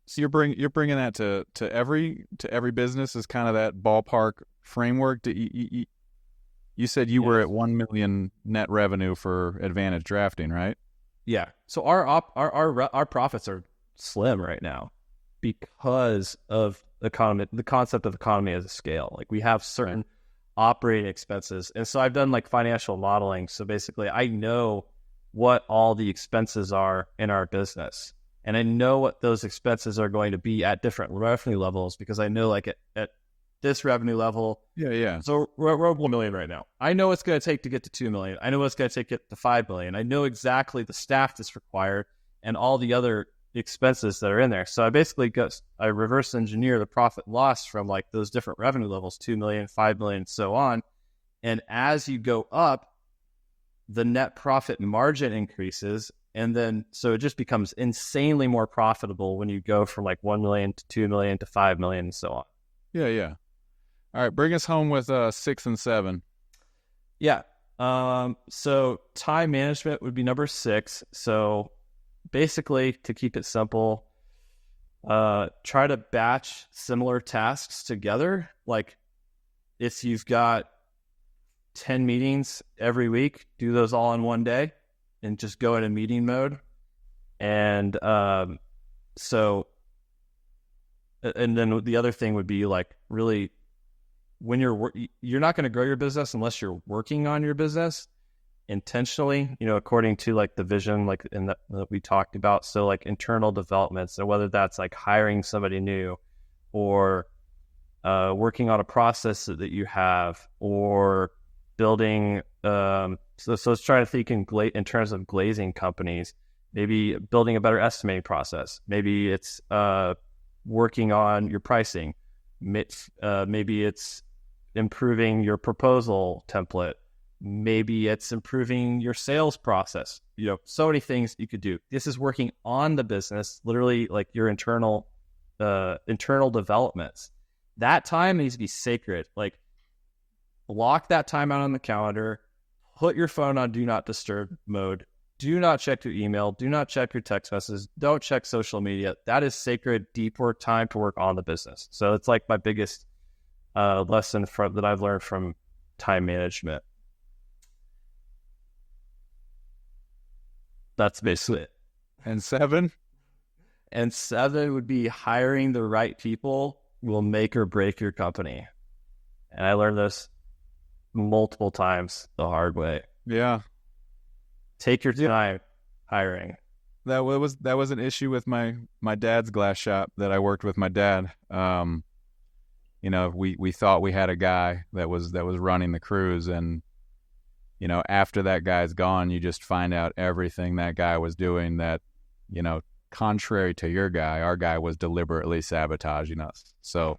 so you're bringing that to every business is kind of that ballpark framework. You said you were at 1 million net revenue for Advantage Drafting, right? Yeah. So our profits are slim right now because of the concept of economy as a scale. Like, we have certain operating expenses. And so I've done like financial modeling. So basically I know what all the expenses are in our business. And I know what those expenses are going to be at different revenue levels, because I know like at this revenue level. Yeah. So we're at 1 million right now. I know what it's going to take to get to 2 million. I know what it's going to take to get to 5 million. I know exactly the staff that's required and all the other expenses that are in there. So I reverse engineer the profit loss from like those different revenue levels, 2 million, 5 million, and so on. And as you go up, the net profit margin increases. And then, so it just becomes insanely more profitable when you go from like 1 million to 2 million to 5 million and so on. Yeah. All right, bring us home with 6 and 7. Yeah. So time management would be number 6. So basically, to keep it simple, try to batch similar tasks together. Like, if you've got 10 meetings every week, do those all in one day and just go into meeting mode. And and then the other thing would be like, really, when you're not going to grow your business unless you're working on your business intentionally, you know, according to like the vision, like that we talked about. So like internal developments, so whether that's like hiring somebody new or working on a process that you have, or building, so let's try to think in terms of glazing companies, maybe building a better estimating process. Maybe it's working on your pricing. Maybe it's improving your proposal template. Maybe it's improving your sales process. You know, so many things you could do. This is working on the business, literally like your internal developments. That time needs to be sacred. Like, block that time out on the calendar. Put your phone on do not disturb mode. Do not check your email. Do not check your text messages. Don't check social media. That is sacred, deep work time to work on the business. So it's like my biggest lesson that I've learned from time management. That's basically it. And 7? And 7 would be hiring the right people will make or break your company. And I learned this multiple times the hard way. Yeah. Take your time hiring. That was an issue with my dad's glass shop that I worked with my dad. You know, we thought we had a guy that was running the crews, and you know, after that guy's gone, you just find out everything that guy was doing that, you know, contrary to your guy, our guy was deliberately sabotaging us. So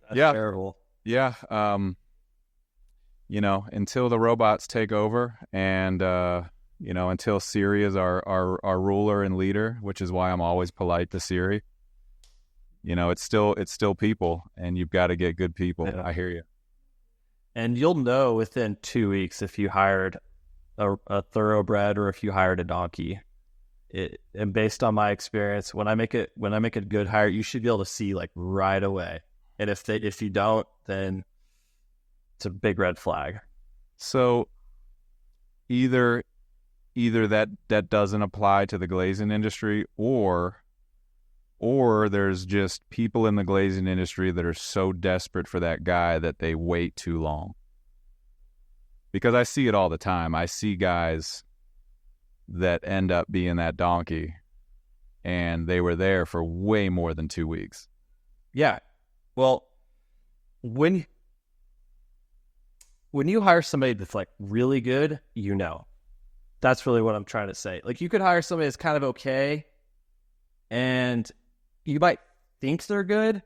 that's terrible. Yeah. You know, until the robots take over, and you know, until Siri is our ruler and leader, which is why I'm always polite to Siri. You know, it's still people, and you've got to get good people. Yeah. I hear you. And you'll know within 2 weeks if you hired a thoroughbred or if you hired a donkey. And based on my experience, when I make a good hire, you should be able to see like right away. And if you don't, then it's a big red flag. So either that doesn't apply to the glazing industry, or there's just people in the glazing industry that are so desperate for that guy that they wait too long. Because I see it all the time. I see guys that end up being that donkey, and they were there for way more than 2 weeks. Yeah. Well, when you hire somebody that's like really good, you know. That's really what I'm trying to say. Like, you could hire somebody that's kind of okay, And you might think they're good,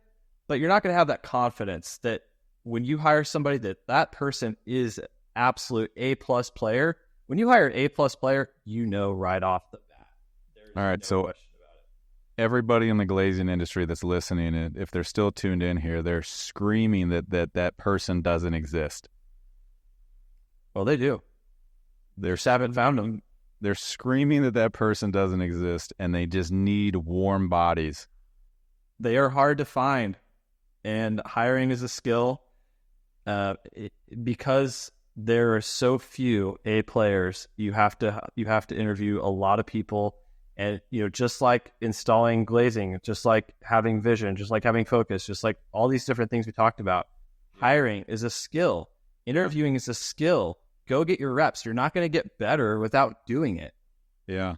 but you're not going to have that confidence that when you hire somebody that person is absolute A-plus player. When you hire an A-plus player, you know right off the bat. There's All right, no so question about it. everybody in the glazing industry that's listening, and if they're still tuned in here, they're screaming that person doesn't exist. Well, they do. They're Just haven't found them. They're screaming that person doesn't exist, and they just need warm bodies. They are hard to find, and hiring is a skill. Because there are so few A players, you have to interview a lot of people, and just like installing glazing, just like having vision, just like having focus, just like all these different things we talked about. Hiring is a skill. Interviewing is a skill. Go get your reps. You're not going to get better without doing it. Yeah.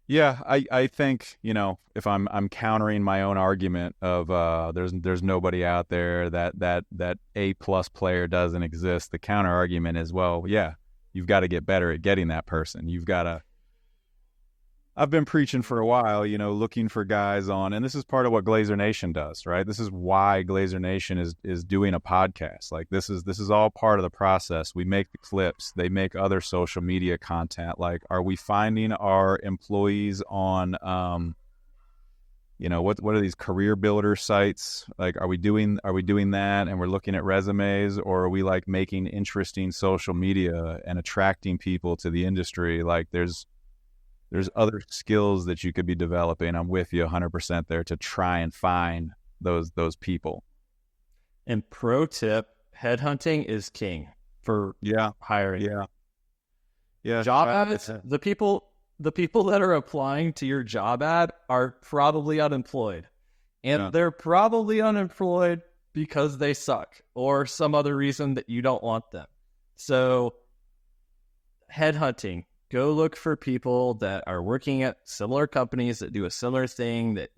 Yeah, I think, if I'm countering my own argument of there's nobody out there that A-plus player doesn't exist, the counter argument is, well, yeah, you've got to get better at getting that person. I've been preaching for a while, looking for guys on, and this is part of what Glazier Nation does, right? This is why Glazier Nation is doing a podcast. Like this is all part of the process. We make the clips, they make other social media content. Like, are we finding our employees on, what are these career builder sites? Like, are we doing that and we're looking at resumes, or are we like making interesting social media and attracting people to the industry? Like there's other skills that you could be developing. I'm with you 100% there to try and find those people. And pro tip, headhunting is king for hiring. Yeah. Job ads, the people that are applying to your job ad are probably unemployed. And they're probably unemployed because they suck or some other reason that you don't want them. So headhunting, go look for people that are working at similar companies that do a similar thing that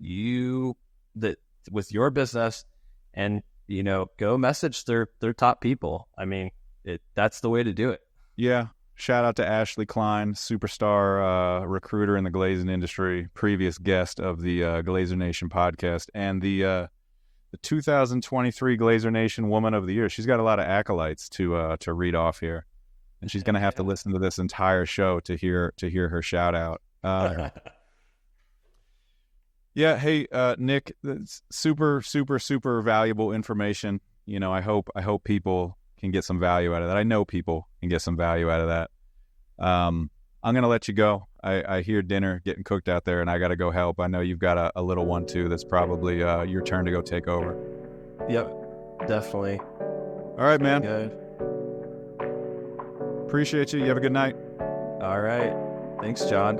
with your business, and go message their top people. I mean, that's the way to do it. Yeah. Shout out to Ashley Klein, superstar recruiter in the glazing industry, previous guest of the Glazier Nation podcast, and the 2023 Glazier Nation Woman of the Year. She's got a lot of acolytes to read off here. And she's going to have to listen to this entire show to hear her shout out. Yeah. Hey, Nick, that's super, super, super valuable information. I hope people can get some value out of that. I know people can get some value out of that. I'm going to let you go. I hear dinner getting cooked out there, and I got to go help. I know you've got a little one too. That's probably your turn to go take over. Yep, definitely. All right, man. Good. Appreciate you. You have a good night. All right. Thanks, John.